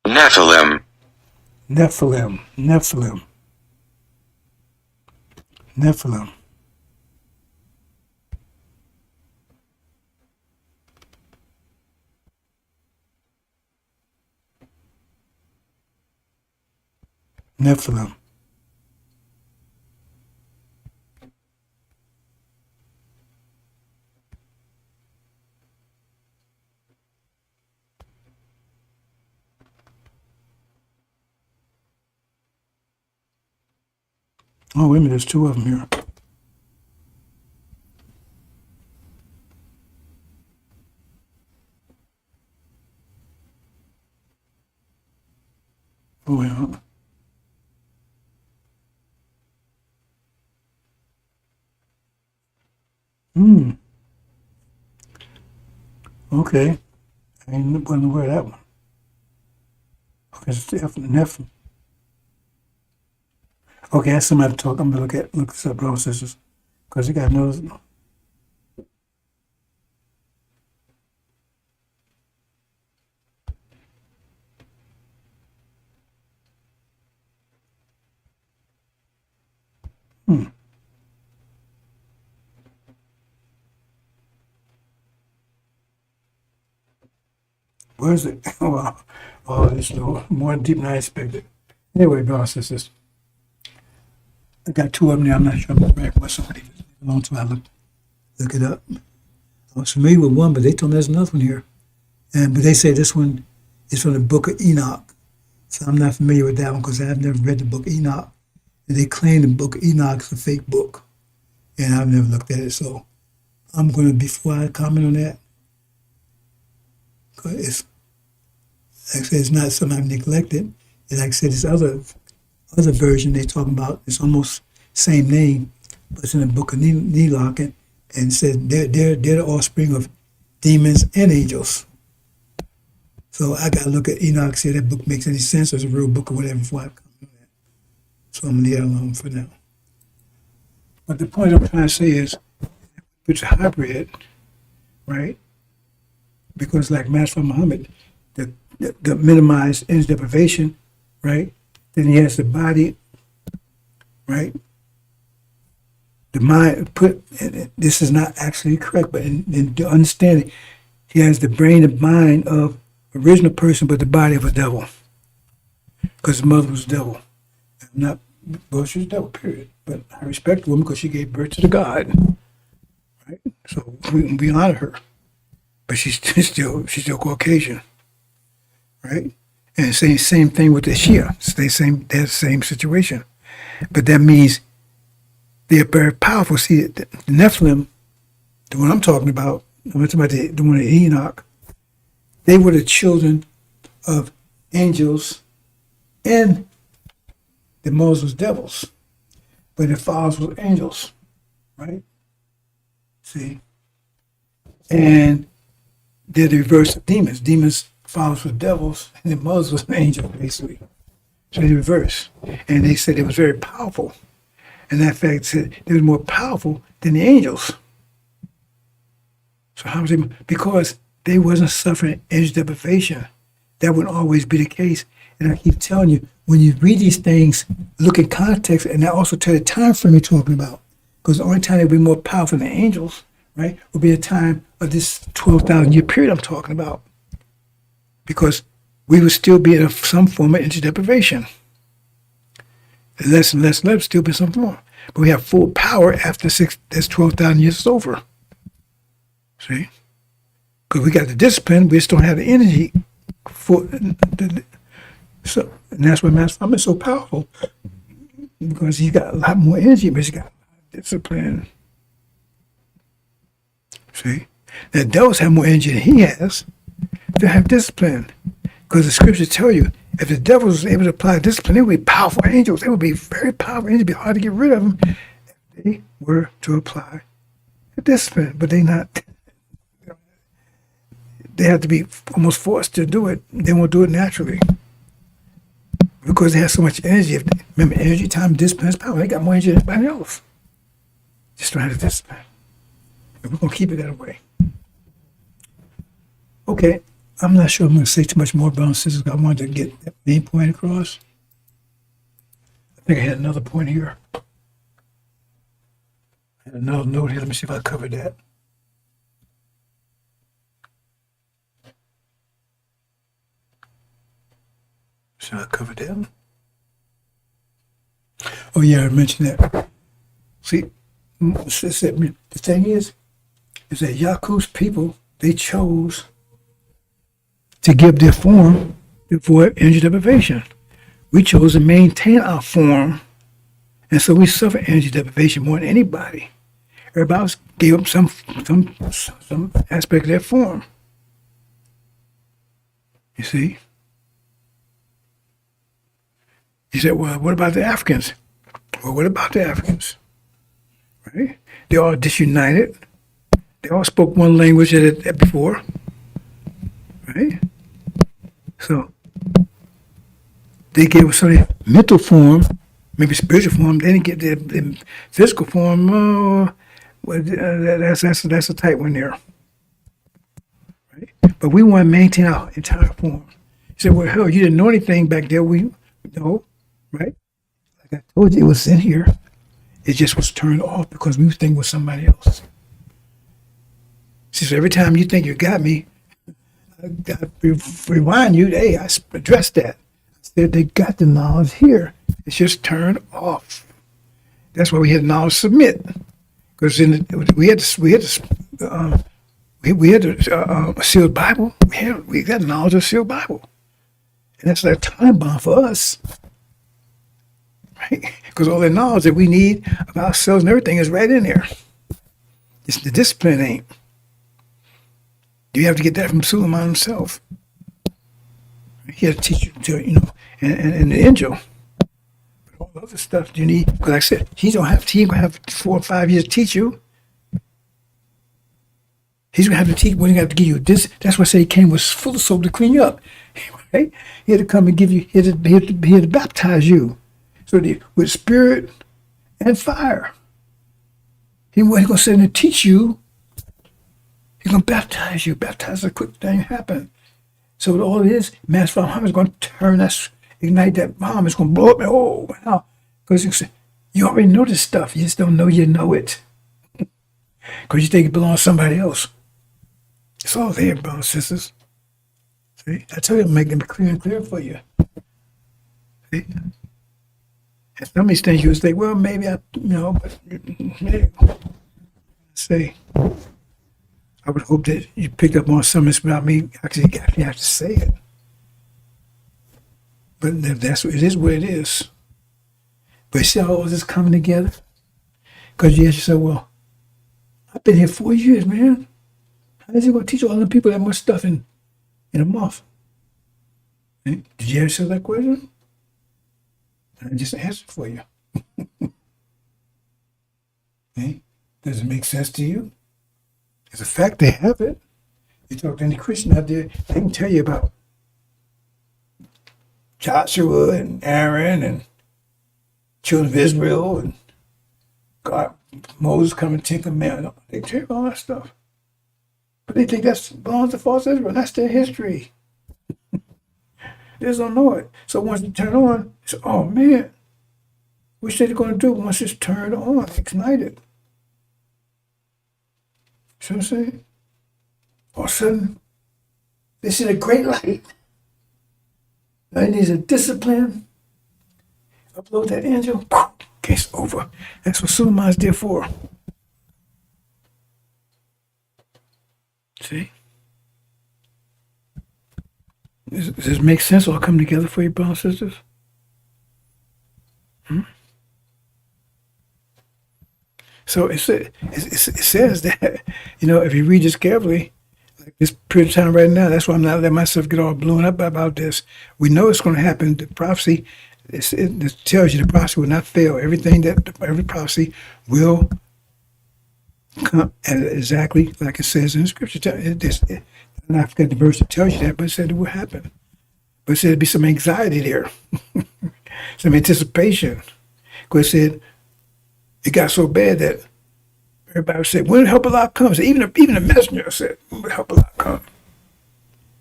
Nephilim. Nephilim. Nephilim. Nephilim. Nephilim. Oh, wait a minute. There's two of them here. Oh, wait. Hmm. Okay. I ain't wasn't aware of that one. Okay, it's Nephilim. Okay, that's somebody to talk. I'm gonna look this up, brothers and sisters, because you got knows. Hmm. Where is it? Wow. Oh, it's a little more deep than I expected. Anyway, brothers and sisters, I got two of them there. I'm not sure about right what somebody just leave it alone until I look it up. I was familiar with one, but they told me there's another one here. But they say this one is from the book of Enoch. So I'm not familiar with that one because I've never read the book of Enoch. And they claim the book of Enoch is a fake book. And I've never looked at it. So I'm going to, before I comment on that, 'cause it's, like I said, it's not something I've neglected. And like I said, this other version they're talking about, it's almost same name, but it's in the book of Enoch. And it says they're the offspring of demons and angels. So I got to look at Enoch, see if that book makes any sense as a real book or whatever before I comment on that. So I'm going to leave that alone for now. But the point I'm trying to say is, it's a hybrid, right? Because like Master Muhammad, the minimized energy deprivation, right? Then he has the body, right? The mind this is not actually correct, but in the understanding, he has the brain and mind of original person, but the body of a devil. Because his mother was a devil. Not, well, she was a devil, period. But I respect the woman because she gave birth to the God, right? So we honor her. But she's still Caucasian, right? And same thing with the Shia. They're the same situation. But that means they're very powerful. See, the Nephilim, the one I'm talking about the one of Enoch, they were the children of angels and the Moses devils, but their fathers were angels, right? See, And they're the reverse of demons. Demons follows with devils, and the mothers was an angel, basically. So they reverse. And they said it was very powerful. And that fact said they were more powerful than the angels. So how was it? Because they wasn't suffering energy deprivation. That wouldn't always be the case. And I keep telling you, when you read these things, look in context, and that also tell the time frame you're talking about. Because the only time they'll be more powerful than the angels, right, will be a time of this 12,000 year period I'm talking about. Because we would still be in some form of energy deprivation. Less and less left, still be some form. But we have full power after that's 12,000 years is over. See? Because we got the discipline, we just don't have the energy for so, and that's why Master Farmer is so powerful. Because he's got a lot more energy, but he's got discipline. See? The devils have more energy than he has. They have discipline. Because the scriptures tell you, if the devil was able to apply discipline, they would be powerful angels. They would be very powerful angels. It would be hard to get rid of them if they were to apply the discipline. But they not. They have to be almost forced to do it. They won't do it naturally. Because they have so much energy. Remember, energy, time, discipline is power. They got more energy than anybody else. Just don't have the discipline. And we're going to keep it that way. Okay. I'm not sure I'm going to say too much more, brothers and sisters. I wanted to get that main point across. I think I had another point here. I had another note here. Let me see if I covered that. Should I cover that? Oh, yeah, I mentioned that. See, the thing is that Yaku's people, they chose to give their form to avoid energy deprivation. We chose to maintain our form, and so we suffer energy deprivation more than anybody. Everybody else gave up some aspect of their form. You see? You said, well, what about the Africans? Well, what about the Africans? Right? They all disunited. They all spoke one language before. Right? So they gave us some mental form, maybe spiritual form. They didn't get the physical form. That's a tight one there. Right? But we want to maintain our entire form. You said, well, hell, you didn't know anything back there. We know, right? Like I told you, it was in here. It just was turned off because we think it was somebody else. See, so every time you think you got me, I got to remind you, hey, I addressed that. I said they got the knowledge here. It's just turned off. That's why we had knowledge submit, because we had a sealed Bible. We got knowledge of sealed Bible, and that's that time bomb for us, right? Because all the knowledge that we need of ourselves and everything is right in there. It's the discipline ain't. You have to get that from Suleiman himself. He had to teach you to, and the angel. But all the other stuff you need, because like I said, he ain't gonna have 4 or 5 years to teach you. He's gonna have to teach. When he have to give you this, that's why I say he came with full of soap to clean you up. Right? He had to come and give you. He had to baptize you, with spirit and fire. He wasn't gonna sit in and teach you. He's going to baptize you. Baptize a quick thing happen. So all it is, Master Muhammad is going to ignite that bomb. It's going to blow up. Oh, wow. Because you already know this stuff. You just don't know you know it. Because you think it belongs to somebody else. It's all there, brothers and sisters. See? I tell you, I'm making it clear and clear for you. See? And some of these things you would say, well, maybe but maybe. Say. I would hope that you picked up on some of this about me. Actually, you have to say it. But that's what it is. What it is. But you see how all this coming together? Because you ask yourself, well, I've been here 4 years, man. How is he going to teach all the people that much stuff in a month? Did you ever answer that question? I just answered for you. Does it make sense to you? It's a fact they have it. You talk to any Christian out there, they can tell you about Joshua and Aaron and children of Israel and God, Moses coming to Ten Commandments. They tell you all that stuff. But they think that belongs to false Israel. That's their history. They just don't know it. So once you turn on, it's, oh man, what they're going to do once it's turned on, ignited. See what I'm saying? All of a sudden, they see the great light. Now it needs a discipline. Upload that angel. Case over. That's what Suleiman's there for. See? Does this make sense? All come together for you, brothers and sisters? So it says that, if you read this carefully, like this period of time right now, that's why I'm not letting myself get all blown up about this. We know it's going to happen. The prophecy, it tells you the prophecy will not fail. Every prophecy will come exactly like it says in the scripture. And I forget the verse that tells you that, but it said it will happen. But it said there'd be some anxiety there, some anticipation. Because it said it got so bad that everybody said, when help of Allah comes. Even the messenger said, when help of Allah come.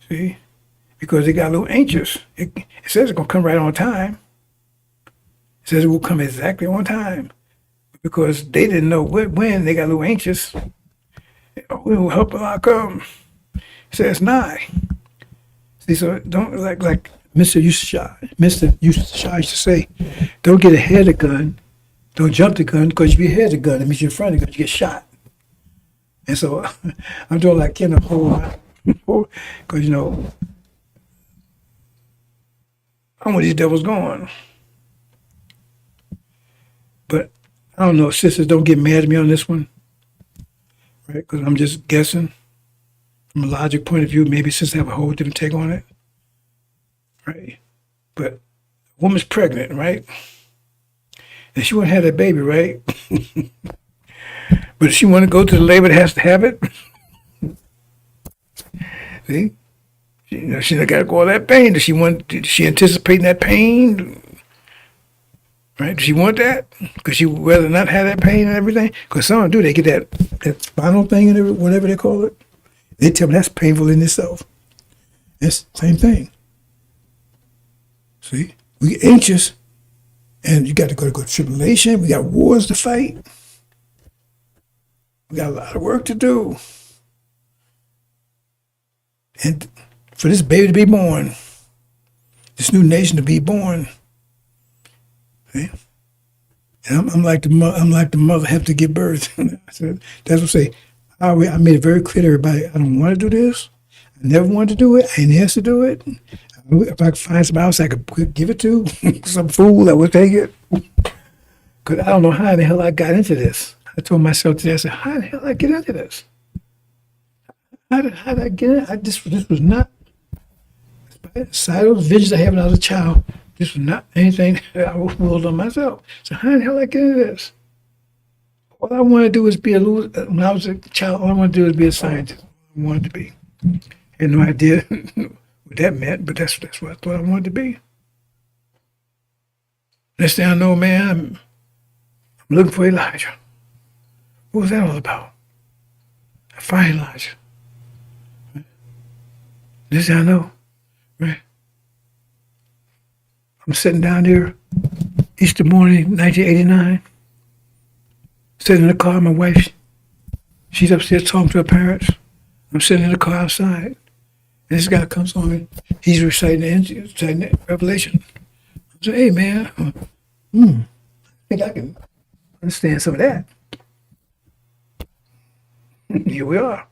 See? Because they got a little anxious. It says it's going to come right on time. It says it will come exactly on time. Because they didn't know when they got a little anxious. When will help of Allah come? It says nigh. See, so don't like Mr. Yusha used to say, don't get ahead of the gun. Don't jump the gun, because if you're ahead of the gun, it means you're in front of the gun, you get shot. And so I'm doing like Ken a whole lot. Because, I want these devils going. But I don't know, sisters, don't get mad at me on this one. Right? Because I'm just guessing. From a logic point of view, maybe sisters have a whole different take on it. Right? But a woman's pregnant, right? And she wouldn't have that baby, right? But if she want to go to the labor that has to have it, see? She got to go all that pain. Does she anticipating that pain? Right? Does she want that? Because she would rather not have that pain and everything? Because some do, they get that spinal thing and whatever they call it. They tell me that's painful in itself. It's the same thing. See? We get anxious. And you got to go to tribulation. We got wars to fight. We got a lot of work to do. And for this baby to be born, this new nation to be born. See? And I'm like the mother have to give birth. That's what I say. I made it very clear to everybody, I don't want to do this. I never wanted to do it. I ain't asked to do it. If I could find somebody else I could give it to, some fool that would take it. Because I don't know how in the hell I got into this. I told myself today, I said, how the hell did I get into this? How did I get in? This was not, aside of those visions I had when I was a child, this was not anything that I willed on myself. So how the hell did I get into this? All I wanted to do was when I was a child, all I wanted to do was be a scientist. I wanted to be. I had no idea what that meant, but that's what I thought I wanted to be. Next thing I know, man, I'm looking for Elijah. What was that all about? I find Elijah. Next thing I know, right? I'm sitting down there, Easter morning, 1989, sitting in the car. My wife, she's upstairs talking to her parents. I'm sitting in the car outside. And this guy comes on, he's reciting the Revelation. I said, hey, man, I think I can understand some of that. Here we are.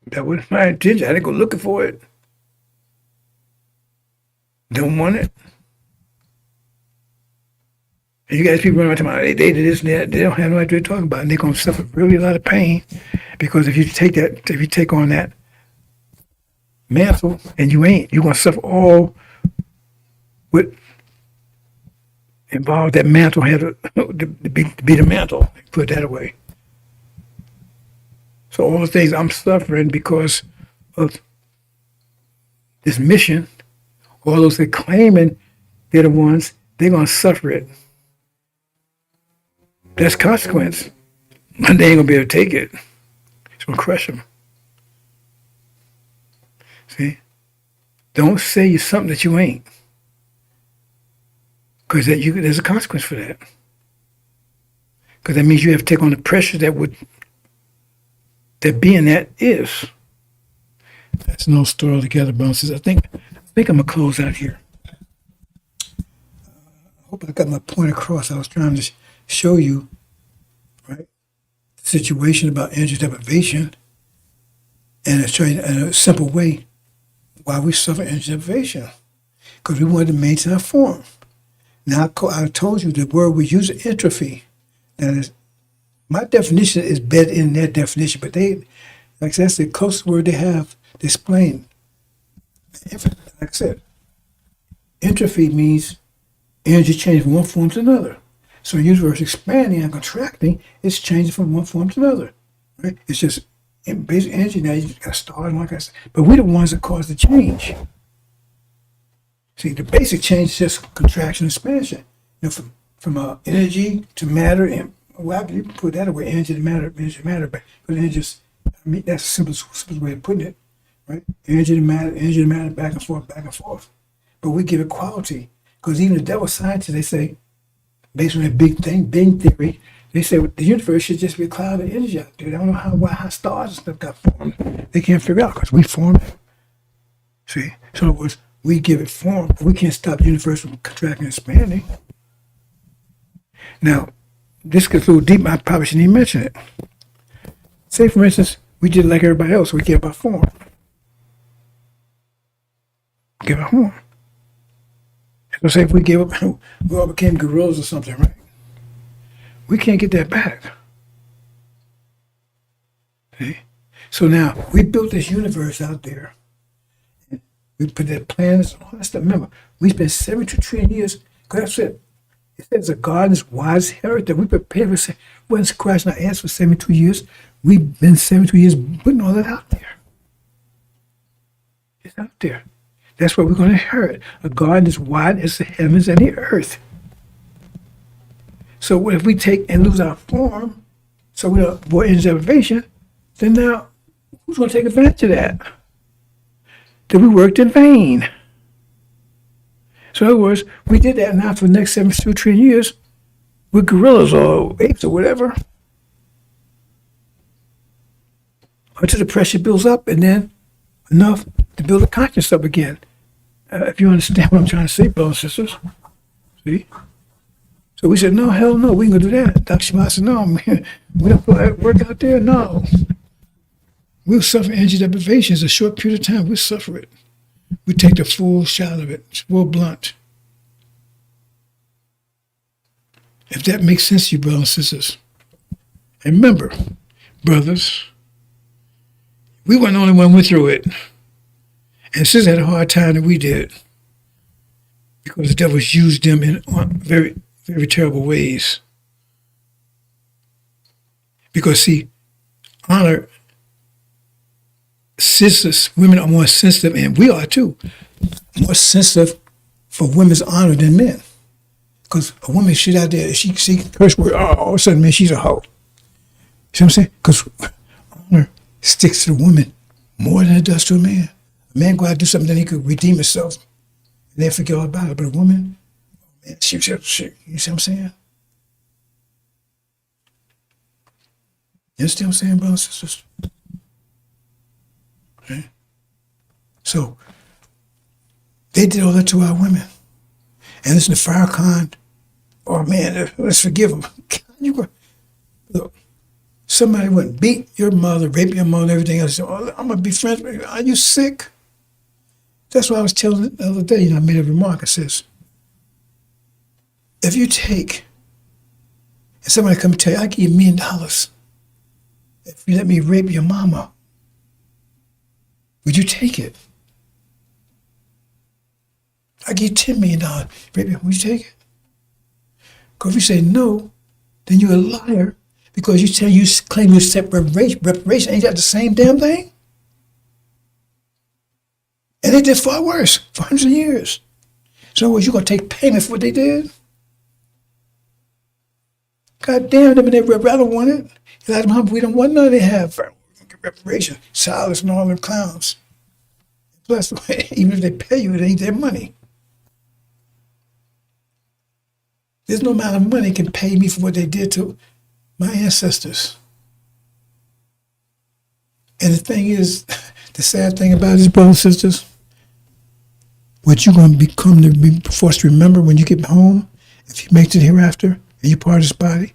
That wasn't my intention. I didn't go looking for it. Don't want it. And you guys people running around talking about they did this and that. They don't have no idea what they're talking about. And they're going to suffer really a lot of pain. Because if you take on that mantle and you're going to suffer all what involved that mantle had to be the mantle. Put that away. So all the things I'm suffering because of this mission, all those that claiming they're the ones, they're going to suffer it. That's consequence. And they ain't going to be able to take it. It's going to crush them. See? Don't say you're something that you ain't. Because there's a consequence for that. Because that means you have to take on the pressure that being that is. That's no story altogether, brothers. I think I'm going to close out here. I hope I got my point across. I was trying to show you, right, the situation about energy deprivation and show you in a simple way why we suffer energy deprivation. Because we wanted to maintain our form. Now, I told you the word we use is entropy. Now, my definition is better in their definition, but that's the closest word they have to explain. Like I said, entropy means energy change from one form to another. So in universe expanding and contracting, it's changing from one form to another. Right? It's just basic energy. Now you just got to start, like I said. But we're the ones that cause the change. See, the basic change is just contraction and expansion. From energy to matter, and well, you can put that away, energy to matter, but that's the simplest way of putting it, right? Energy to matter, back and forth, back and forth. But we give it quality, because even the devil scientists, they say, based on that big theory, they say the universe should just be a cloud of energy out there. They don't know how stars and stuff got formed. They can't figure out because we formed it. See, so in other words, we give it form, but we can't stop the universe from contracting and expanding. Now, this gets a little deep. I probably shouldn't even mention it. Say, for instance, we did like everybody else. We give our form. Give our form. So say if we gave up, we all became gorillas or something, right? We can't get that back. See? So now, we built this universe out there. We put that planets, all that stuff. Remember, we spent 72 trillion years, because that's it. It says a garden's wise heritage. We prepared for, we wasn't scratching our ass for 72 years. We've been 72 years putting all that out there. It's out there. That's what we're going to inherit. A garden as wide as the heavens and the earth. So what if we take and lose our form, so we avoid energy deprivation, then now, who's going to take advantage of that? That we worked in vain. So in other words, we did that now for the next 72 trillion years with gorillas or apes or whatever. Until the pressure builds up and then enough to build a conscience up again. If you understand what I'm trying to say, brothers and sisters. See? So we said, no, hell no, we ain't gonna do that. Dr. Shema said, no, man, we don't put that work out there, no. We'll suffer energy deprivation. It's a short period of time, we'll suffer it. We take the full shot of it. It's full blunt. If that makes sense to you, brothers and sisters. And remember, brothers, we weren't the only one went through it. And sisters had a hard time that we did. Because the devil used them in very, very terrible ways. Because see, honor, sisters, women are more sensitive, and we are too, more sensitive for women's honor than men. Because a woman shit out there, she see curse word, all of a sudden, man, she's a hoe. See what I'm saying? Because honor sticks to the woman more than it does to a man. A man go out and do something, then he could redeem himself, and they forget all about it. But a woman, man, she, you see what I'm saying? You understand what I'm saying, brothers and sisters? Okay. So, they did all that to our women. And listen to Farrakhan, oh man, let's forgive them. Look, somebody wouldn't beat your mother, rape your mother, and everything else. Oh, I'm going to be friends with you. Are you sick? That's what I was telling the other day. I made a remark. It says, if you take, and somebody come and tell you, I'll give you $1 million if you let me rape your mama, would you take it? I give you $10 million. Rape your, would you take it? Because if you say no, then you're a liar. Because you claim you accept reparation, ain't that the same damn thing? And they did far worse for hundreds of years. So was you gonna take payment for what they did? God damn them, and they rather want it. Elijah Muhammad, we don't want none of they have reparation. Silas and all them clowns. Plus, even if they pay you, it ain't their money. There's no amount of money can pay me for what they did to my ancestors. And the thing is, the sad thing about this, brothers and sisters, what you're going to be forced to remember when you get home, if you make it to the hereafter, and you're part of this body,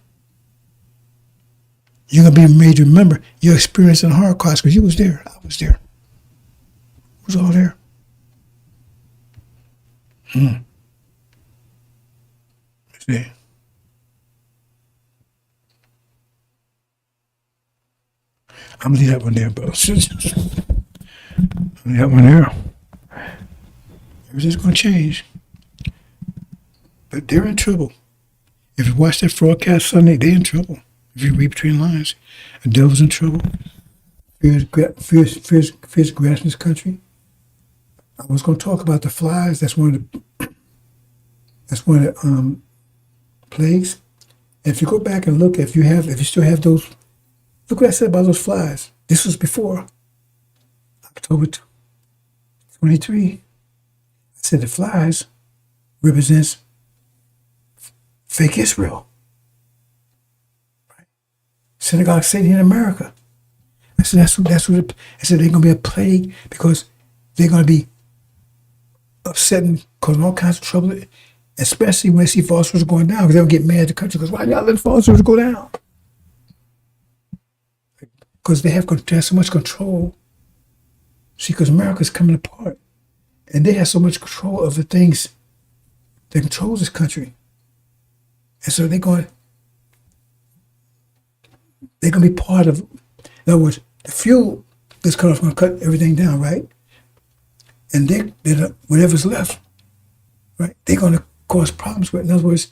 you're going to be made to remember your experience in the Holocaust, because you was there. I was there. It was all there. See? I'm going to leave that one there, brothers and sisters. I'm going to leave that one there. Everything's going to change. But they're in trouble. If you watch that broadcast Sunday, they're in trouble. If you read between lines, the devil's in trouble. Fear's grasping this country. I was going to talk about the flies. That's one of the plagues. And if you go back and look, if you still have those, look what I said about those flies. This was before October 23. I said the flies represents fake Israel. Right? Synagogue Satan in America. I said that's what I said they're gonna be a plague because they're gonna be upsetting, causing all kinds of trouble, especially when they see false words going down, because they'll get mad at the country because why y'all letting false words go down? Because they have so much control. See, because America's coming apart. And they have so much control of the things that controls this country. And so they're going to be part of, in other words, the fuel that's cut off going to cut everything down, right? And they're whatever's left, right, they're going to cause problems with it. In other words,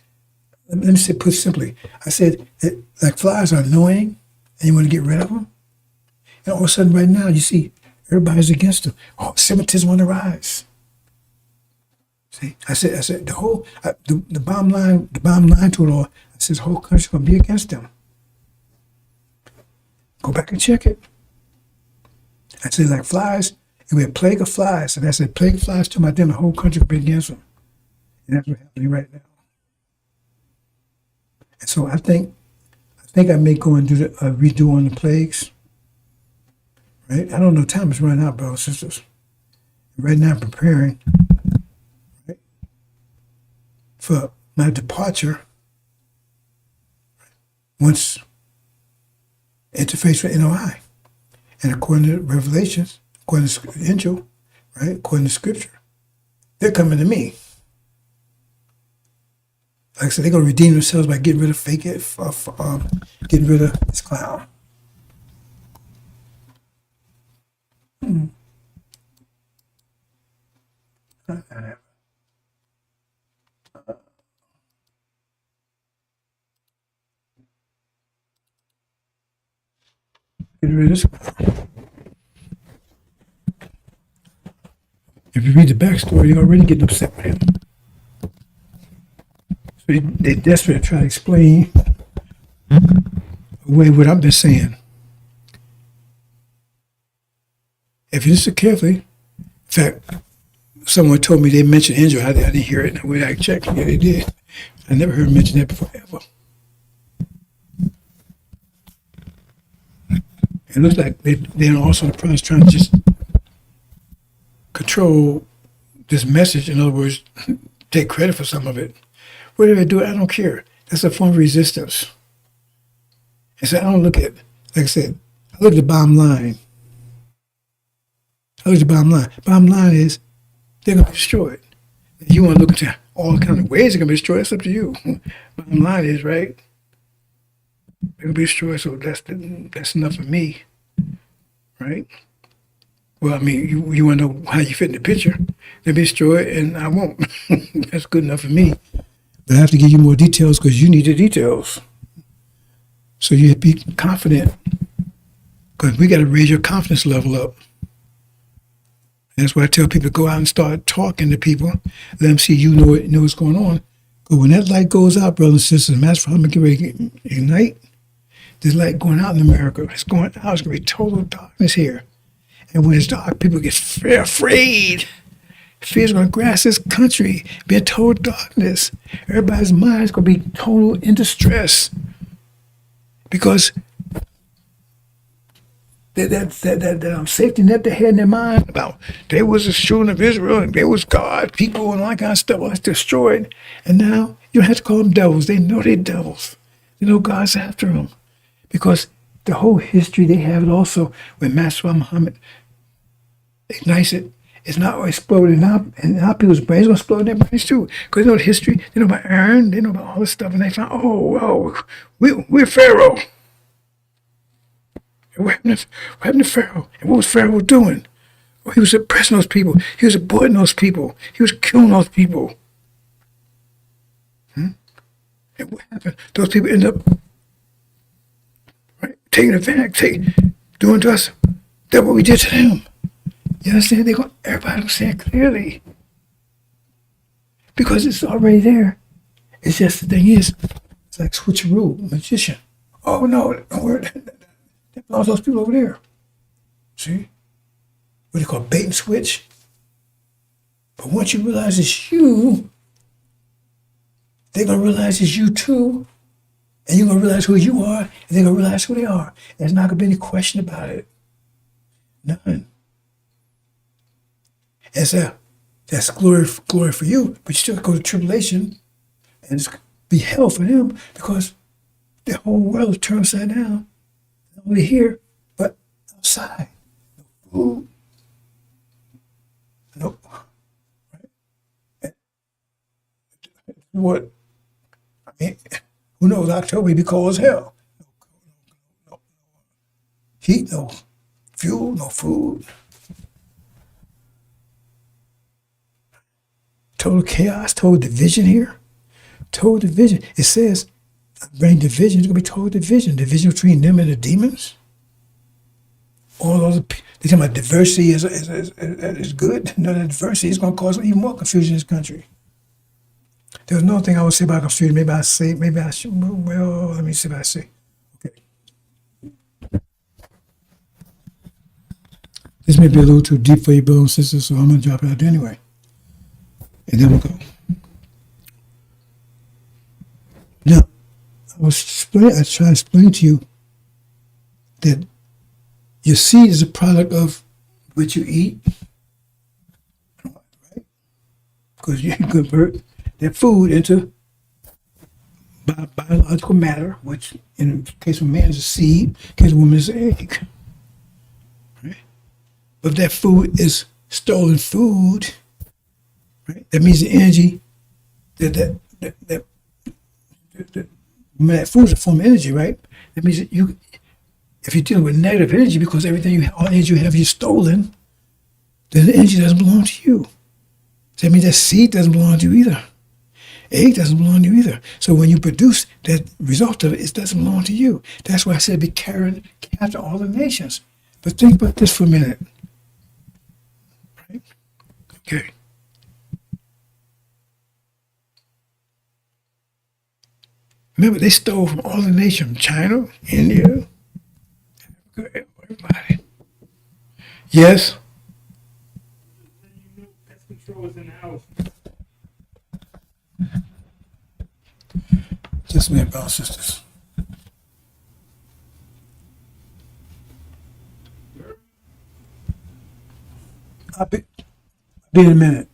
let me say, put simply, I said that like flies are annoying and you want to get rid of them. And all of a sudden right now you see everybody's against them. Oh, Semitism on the rise. See, I said the whole the bottom line to it all. I said the whole country's gonna be against them. Go back and check it. I said like flies, it'll be a plague of flies, and I said plague of flies to my then the whole country will be against them, and that's what's happening right now. And so I think I may go and do a redo on the plagues. Right? I don't know. Time is running out, brothers and sisters. Right now, I'm preparing, right, for my departure. Once interface with NOI, and according to Revelations, according to the angel, right, according to Scripture, they're coming to me. Like I said, they're going to redeem themselves by getting rid of getting rid of this clown. Get rid of this. If you read the backstory, you're already getting upset with him. So they're desperate to try to explain away what I've been saying. If you listen carefully, in fact, someone told me they mentioned Angel. I didn't hear it. The way I checked, yeah, they did. I never heard mention that before ever. It looks like they're also in the process trying to just control this message. In other words, take credit for some of it. Whatever they do, I don't care. That's a form of resistance. And so I don't look at, like I said, I look at the bottom line. I look at the bottom line. Bottom line is they're going to be destroyed. If you want to look into all kinds of ways they're going to be destroyed, that's up to you. Bottom line is, right, they're going to be destroyed, so that's enough for me, right? Well, I mean, you want to know how you fit in the picture. They'll be destroyed, and I won't. That's good enough for me. But I have to give you more details because you need the details. So you have to be confident, because we got to raise your confidence level up. That's why I tell people to go out and start talking to people. Let them see you know what's going on. But when that light goes out, brothers and sisters, that's how I'm going to get ready to ignite. This light going out in America. It's going out. It's going to be total darkness here. And when it's dark, people get afraid. Fear's going to grasp this country, be in total darkness. Everybody's mind is going to be total in distress. Because that safety net they had in their mind about there was a children of Israel and there was God, people, and all that kind of stuff was destroyed. And now you don't have to call them devils. They know they're devils. They know God's after them. Because the whole history, they have it also when Master Muhammad ignites it. It's not exploding now, and now people's brains are going to explode in their brains too. Because they know the history, they know about Aaron, they know about all this stuff, and they find, oh, well, we're Pharaoh. What happened to Pharaoh? And what was Pharaoh doing? Well, he was oppressing those people. He was avoiding those people. He was killing those people. And what happened? Those people end up taking advantage, doing to us. That's what we did to them. You understand? Everybody will say it clearly. Because it's already there. It's just the thing is, it's like switcheroo, magician. Oh, no, don't worry. That belongs to those people over there. See? What they call bait and switch. But once you realize it's you, they're going to realize it's you too. And you're going to realize who you are, and they're going to realize who they are. There's not going to be any question about it. None. And so that's glory for you, but you still go to tribulation, and it's be hell for them, because the whole world is turned upside down. Not only here, but outside. No food. No. Right? What? I mean, who knows? October will be cold as hell. No heat, no fuel, no food. Total chaos, total division here. Total division. It says, bring division, it's going to be total division. Division between them and the demons. All those, they talking about diversity is good. No, the diversity is going to cause even more confusion in this country. There's another thing I would say about confusion. Maybe I should, well, let me see what I say. Okay. This may be a little too deep for you, brothers and sisters, so I'm going to drop it out there anyway. And then we'll go. Now, I trying to explain to you that your seed is a product of what you eat, right? Because you convert that food into biological matter, which in the case of man is a seed, in the case of woman is an egg. Right? But if that food is stolen food, right? That means the energy that food is a form of energy, right? That means that if you're dealing with negative energy, because all energy you have is stolen, then the energy doesn't belong to you. So that means that seed doesn't belong to you either. Egg doesn't belong to you either. So when you produce that result of it, it doesn't belong to you. That's why I said be carried after all the nations. But think about this for a minute. Right? Okay. Remember, they stole from all the nations, China, India, everybody. Yes? Pest control is in the house. Just me and brothers sisters. I'll be in a minute.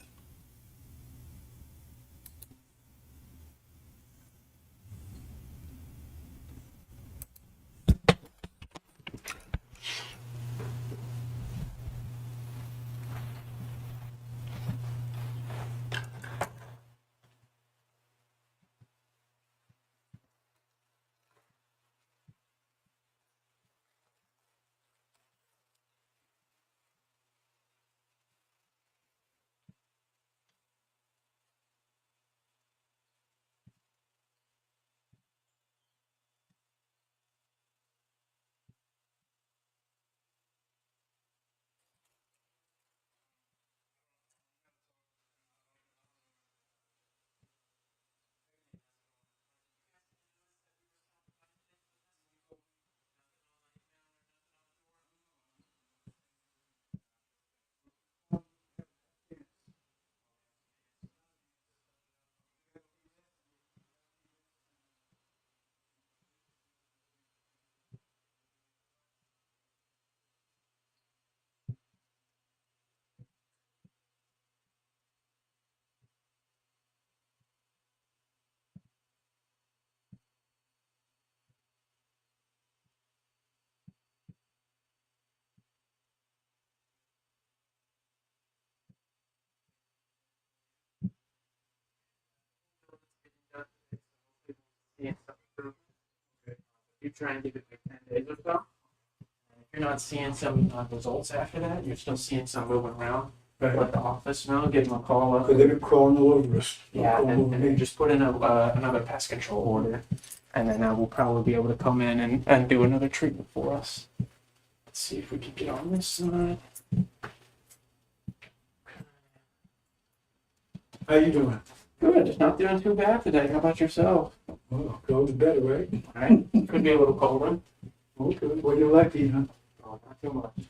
seeing some improvement. You try and give it like 10 days or so. If you're not seeing some results after that, you're still seeing some moving around. Right. Let the office know, give them a call up. Because they've been crawling all over us. Yeah, All over and then me. just put in another pest control order, and then we'll probably be able to come in and do another treatment for us. Let's see if we can get on this side. How you doing? Good, not doing too bad today. How about yourself? Oh, go to bed, right? All right, could be a little colder. Okay, well, you're lucky, huh? Oh, not too much.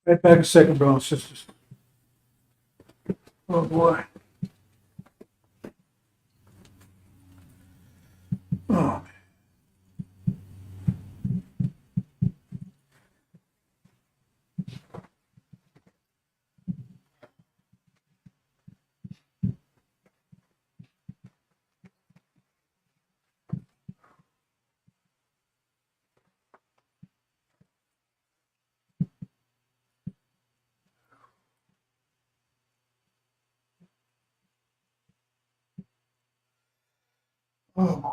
Right back a second, brothers and sisters. Oh, boy. Oh, Oh.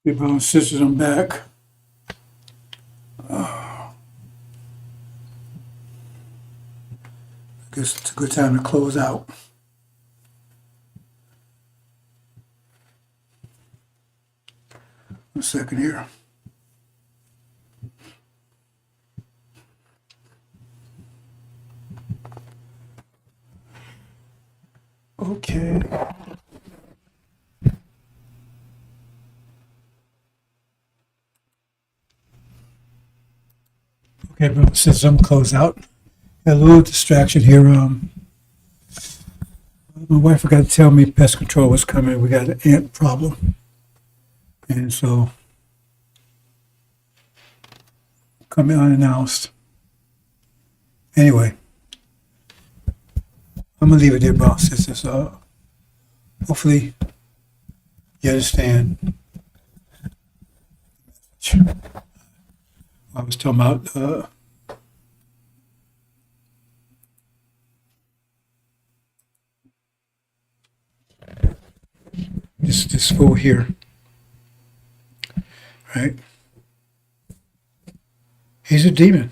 Hey, brothers and sisters, I'm back. I guess it's a good time to close out. A second here. Okay. Okay, brothers and sisters, I'm close out. Got a little distraction here. My wife forgot to tell me pest control was coming. We got an ant problem. And so, coming unannounced. Anyway, I'm going to leave it there, brothers and sisters. Hopefully, you understand. I was talking about this fool here, right? He's a demon.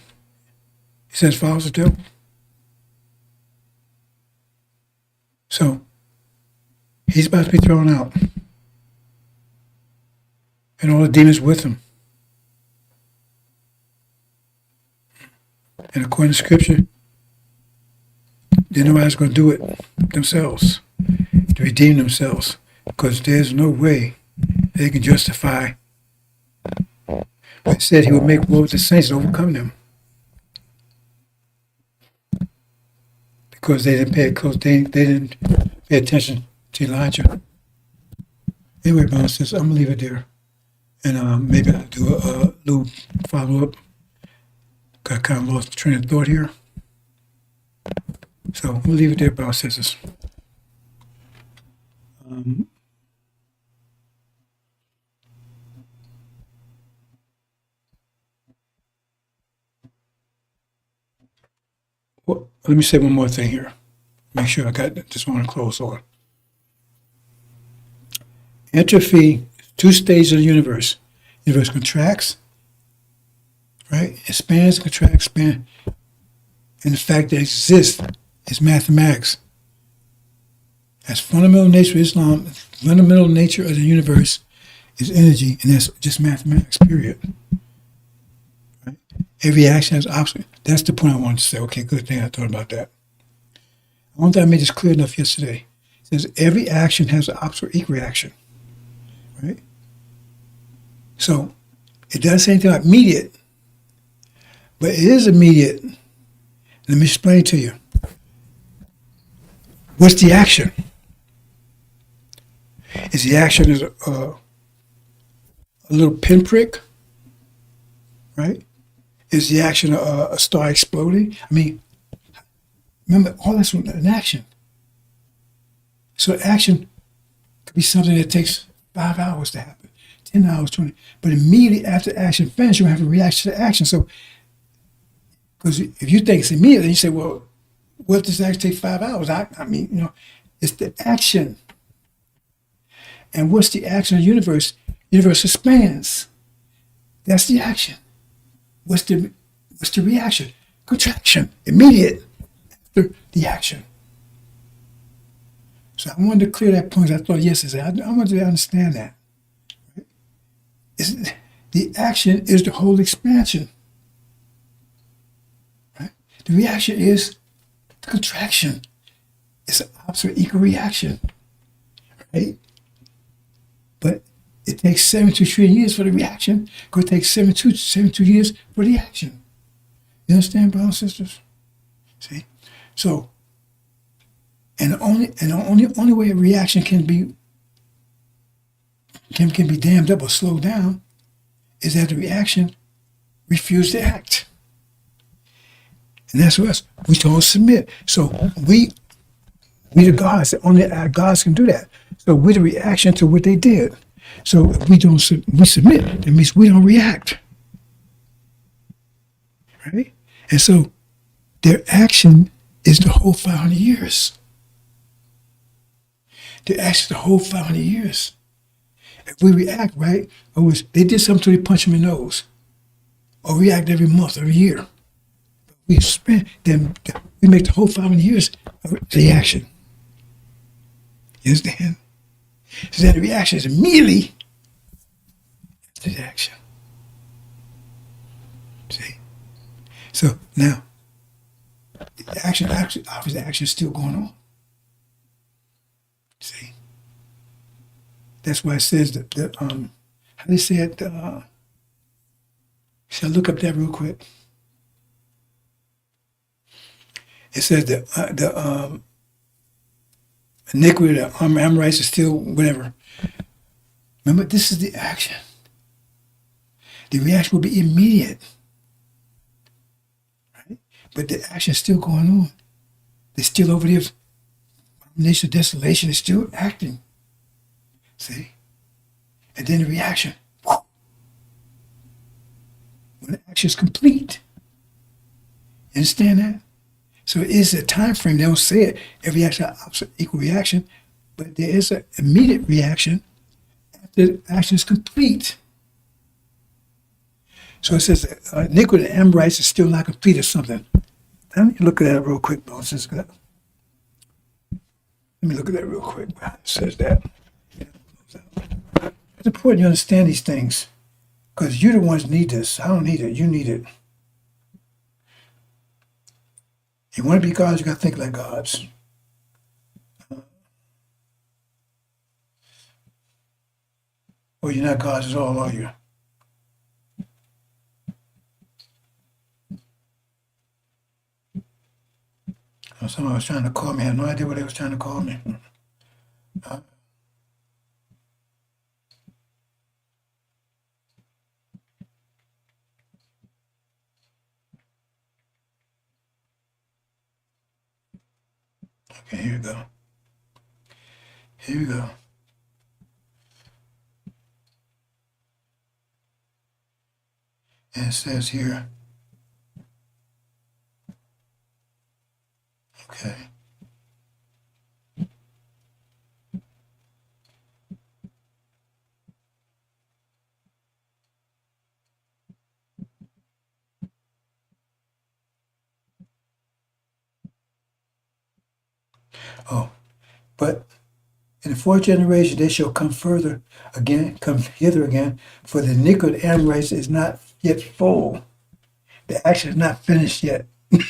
He says follows the devil. So he's about to be thrown out, and all the demons with him. And according to Scripture, they know how it's going to do it themselves, to redeem themselves, because there's no way they can justify. But said he would make war with the saints and overcome them, because they didn't pay close. They didn't pay attention to Elijah. Anyway, brothers and sisters, I'm gonna leave it there, and maybe I'll do a little follow up. Got kind of lost the train of thought here, so we'll leave it there, brothers and sisters. Well, let me say one more thing here. Make sure I got this one to close on. Entropy, two stages of the universe. The universe contracts, right? Expands, contracts, expands. And the fact that it exists is mathematics. That's fundamental nature of Islam. Fundamental nature of the universe is energy, and that's just mathematics, period. Right? Every action has opposite. That's the point I wanted to say. Okay, good thing I thought about that. I don't think I made this clear enough yesterday. It says every action has an opposite or equal reaction. Right? So it doesn't say anything about immediate, but it is immediate. Let me explain it to you. What's the action? Is the action a little pinprick, right? Is the action a star exploding? I mean, remember, all that's an action. So action could be something that takes 5 hours to happen, 10 hours, 20. But immediately after action finishes, you have a reaction to action. So, because if you think it's immediate, then you say, well, what does that take 5 hours? I mean, it's the action. And what's the action of the universe? The universe expands. That's the action. What's the reaction? Contraction, immediate after the action. So I wanted to clear that point. I thought yesterday, I wanted to understand that. Right? The action is the whole expansion. Right? The reaction is the contraction. It's an opposite equal reaction. Right? But it takes 72 trillion years for the reaction. It takes 72 years for the action. You understand, brothers and sisters? See? So, and the only way a reaction can be dammed up or slowed down is that the reaction refused to act. And that's us. We don't submit. So we the gods, only our gods can do that. So we're the reaction to what they did. So if we submit, that means we don't react. Right? And so their action is the whole 500 years. Their action is the whole 500 years. If we react, right, or they did something to they punch them in the nose, or react every month, every year. We make the whole 500 years of the action. You understand? So that the reaction is immediately after the action. See? So now, the action is still going on. See? That's why it says that how do they say it? Shall I look up that real quick? It says that the iniquity of the Amorites is still whatever. Remember, this is the action. The reaction will be immediate. Right? But the action is still going on. They're still over there. Nation of desolation is still acting. See? And then the reaction. When the action is complete. You understand that? So it is a time frame. They don't say it. Every action has opposite equal reaction, but there is an immediate reaction after the action is complete. So it says iniquity of the Amorites is still not complete or something. Let me look at that real quick, bro. Let me look at that real quick. It says that. It's important you understand these things because you're the ones need this. I don't need it. You need it. You want to be gods, you got to think like gods. Or you're not gods at all, are you? Someone was trying to call me. I had no idea what they was trying to call me. Okay, here we go. Here we go. And it says here, okay. Oh, but in the fourth generation they shall come hither again, for the iniquity of the Amorites is not yet full. The action is not finished yet. The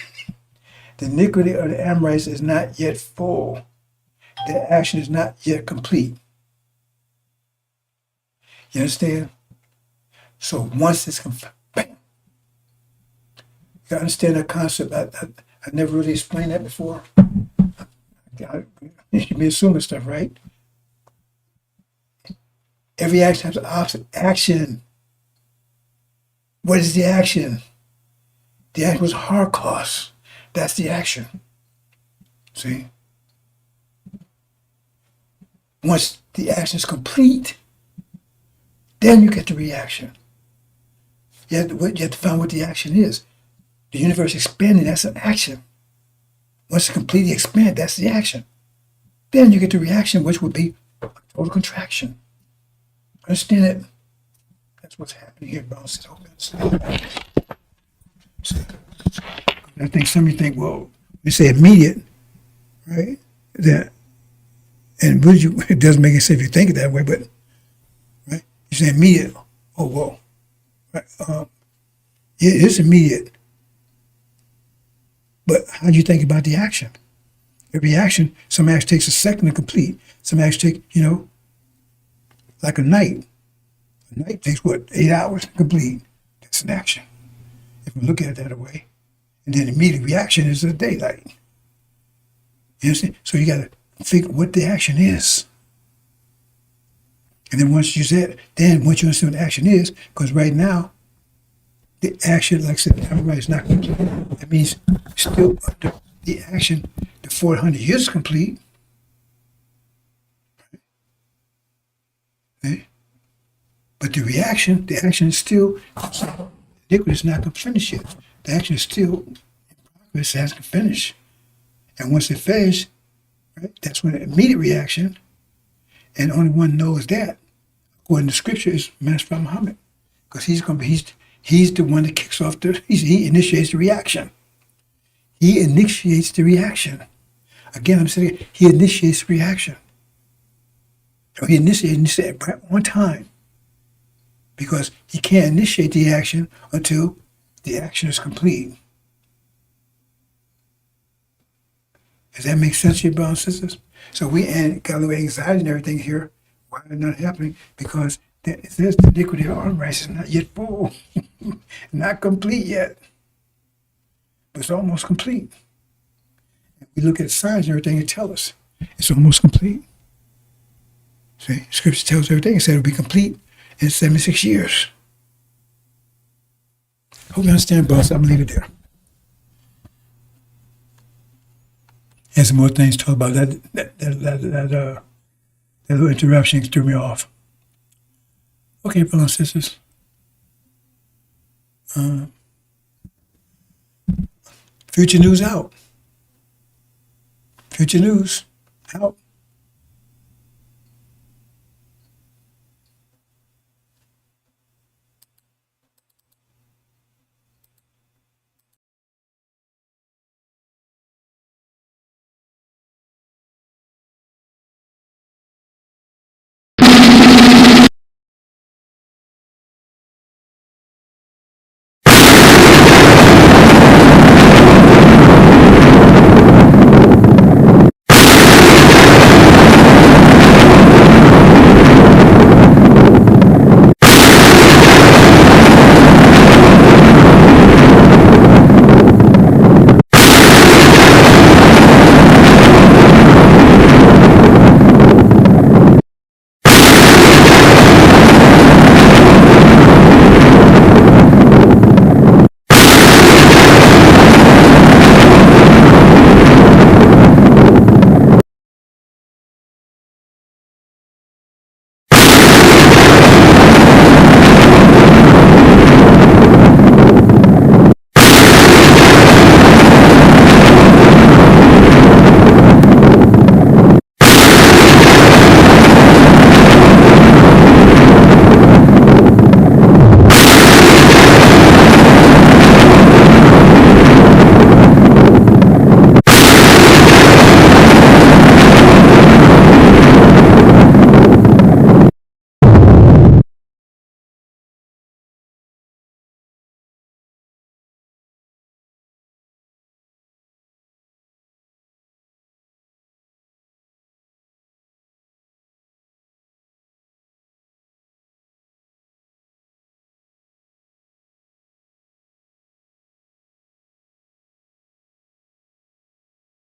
iniquity of the Amorites is not yet full. The action is not yet complete. You understand? So once it's bam. You understand that concept? I never really explained that before. You should be assuming stuff, right? Every action has an opposite action. What is the action? The action was Holocaust. That's the action. See? Once the action is complete, then you get the reaction. You have to find what the action is. The universe expanding, that's an action. Once it's completely expanded, that's the action. Then you get the reaction, which would be a total contraction. Understand it? That's what's happening here, bro. I think some of you think, well, you say immediate, right? That, and it doesn't make any sense if you think it that way, but right? You say immediate. Oh, whoa. Right? Yeah, it is immediate. But how do you think about the action? Every action, some action takes a second to complete. Some action take, like a night. A night takes what, 8 hours to complete. That's an action. If we look at it that way. And then immediate reaction is the daylight. You understand? So you got to figure what the action is. And then once you said, then once you understand what the action is, because right now, the action, like I said, everybody's not complete. That means still under the action, the 400 years is complete. Okay? But the reaction, the action is still, the liquid is not going to finish yet. The action is still in progress, it hasn't finished. And once it finishes, right, that's when the immediate reaction, and only one knows that, according to scripture, is Master Muhammad. Because he's the one that kicks off he initiates the reaction. He initiates the reaction. Again, I'm saying he initiates the reaction. So he initiates it right on time. Because he can't initiate the action until the action is complete. Does that make sense to you, brothers and sisters? So we got a little anxiety and everything here. Why is it not happening? Because it says the iniquity of arm race is not yet full. Not complete yet. But it's almost complete. If we look at signs and everything, it tells us it's almost complete. See, scripture tells everything. It said it'll be complete in 76 years. Hope you understand, boss. I'm going to leave it there. And some more things to talk about. That little interruption threw me off. Okay, brothers and sisters. Future news out. Future news out.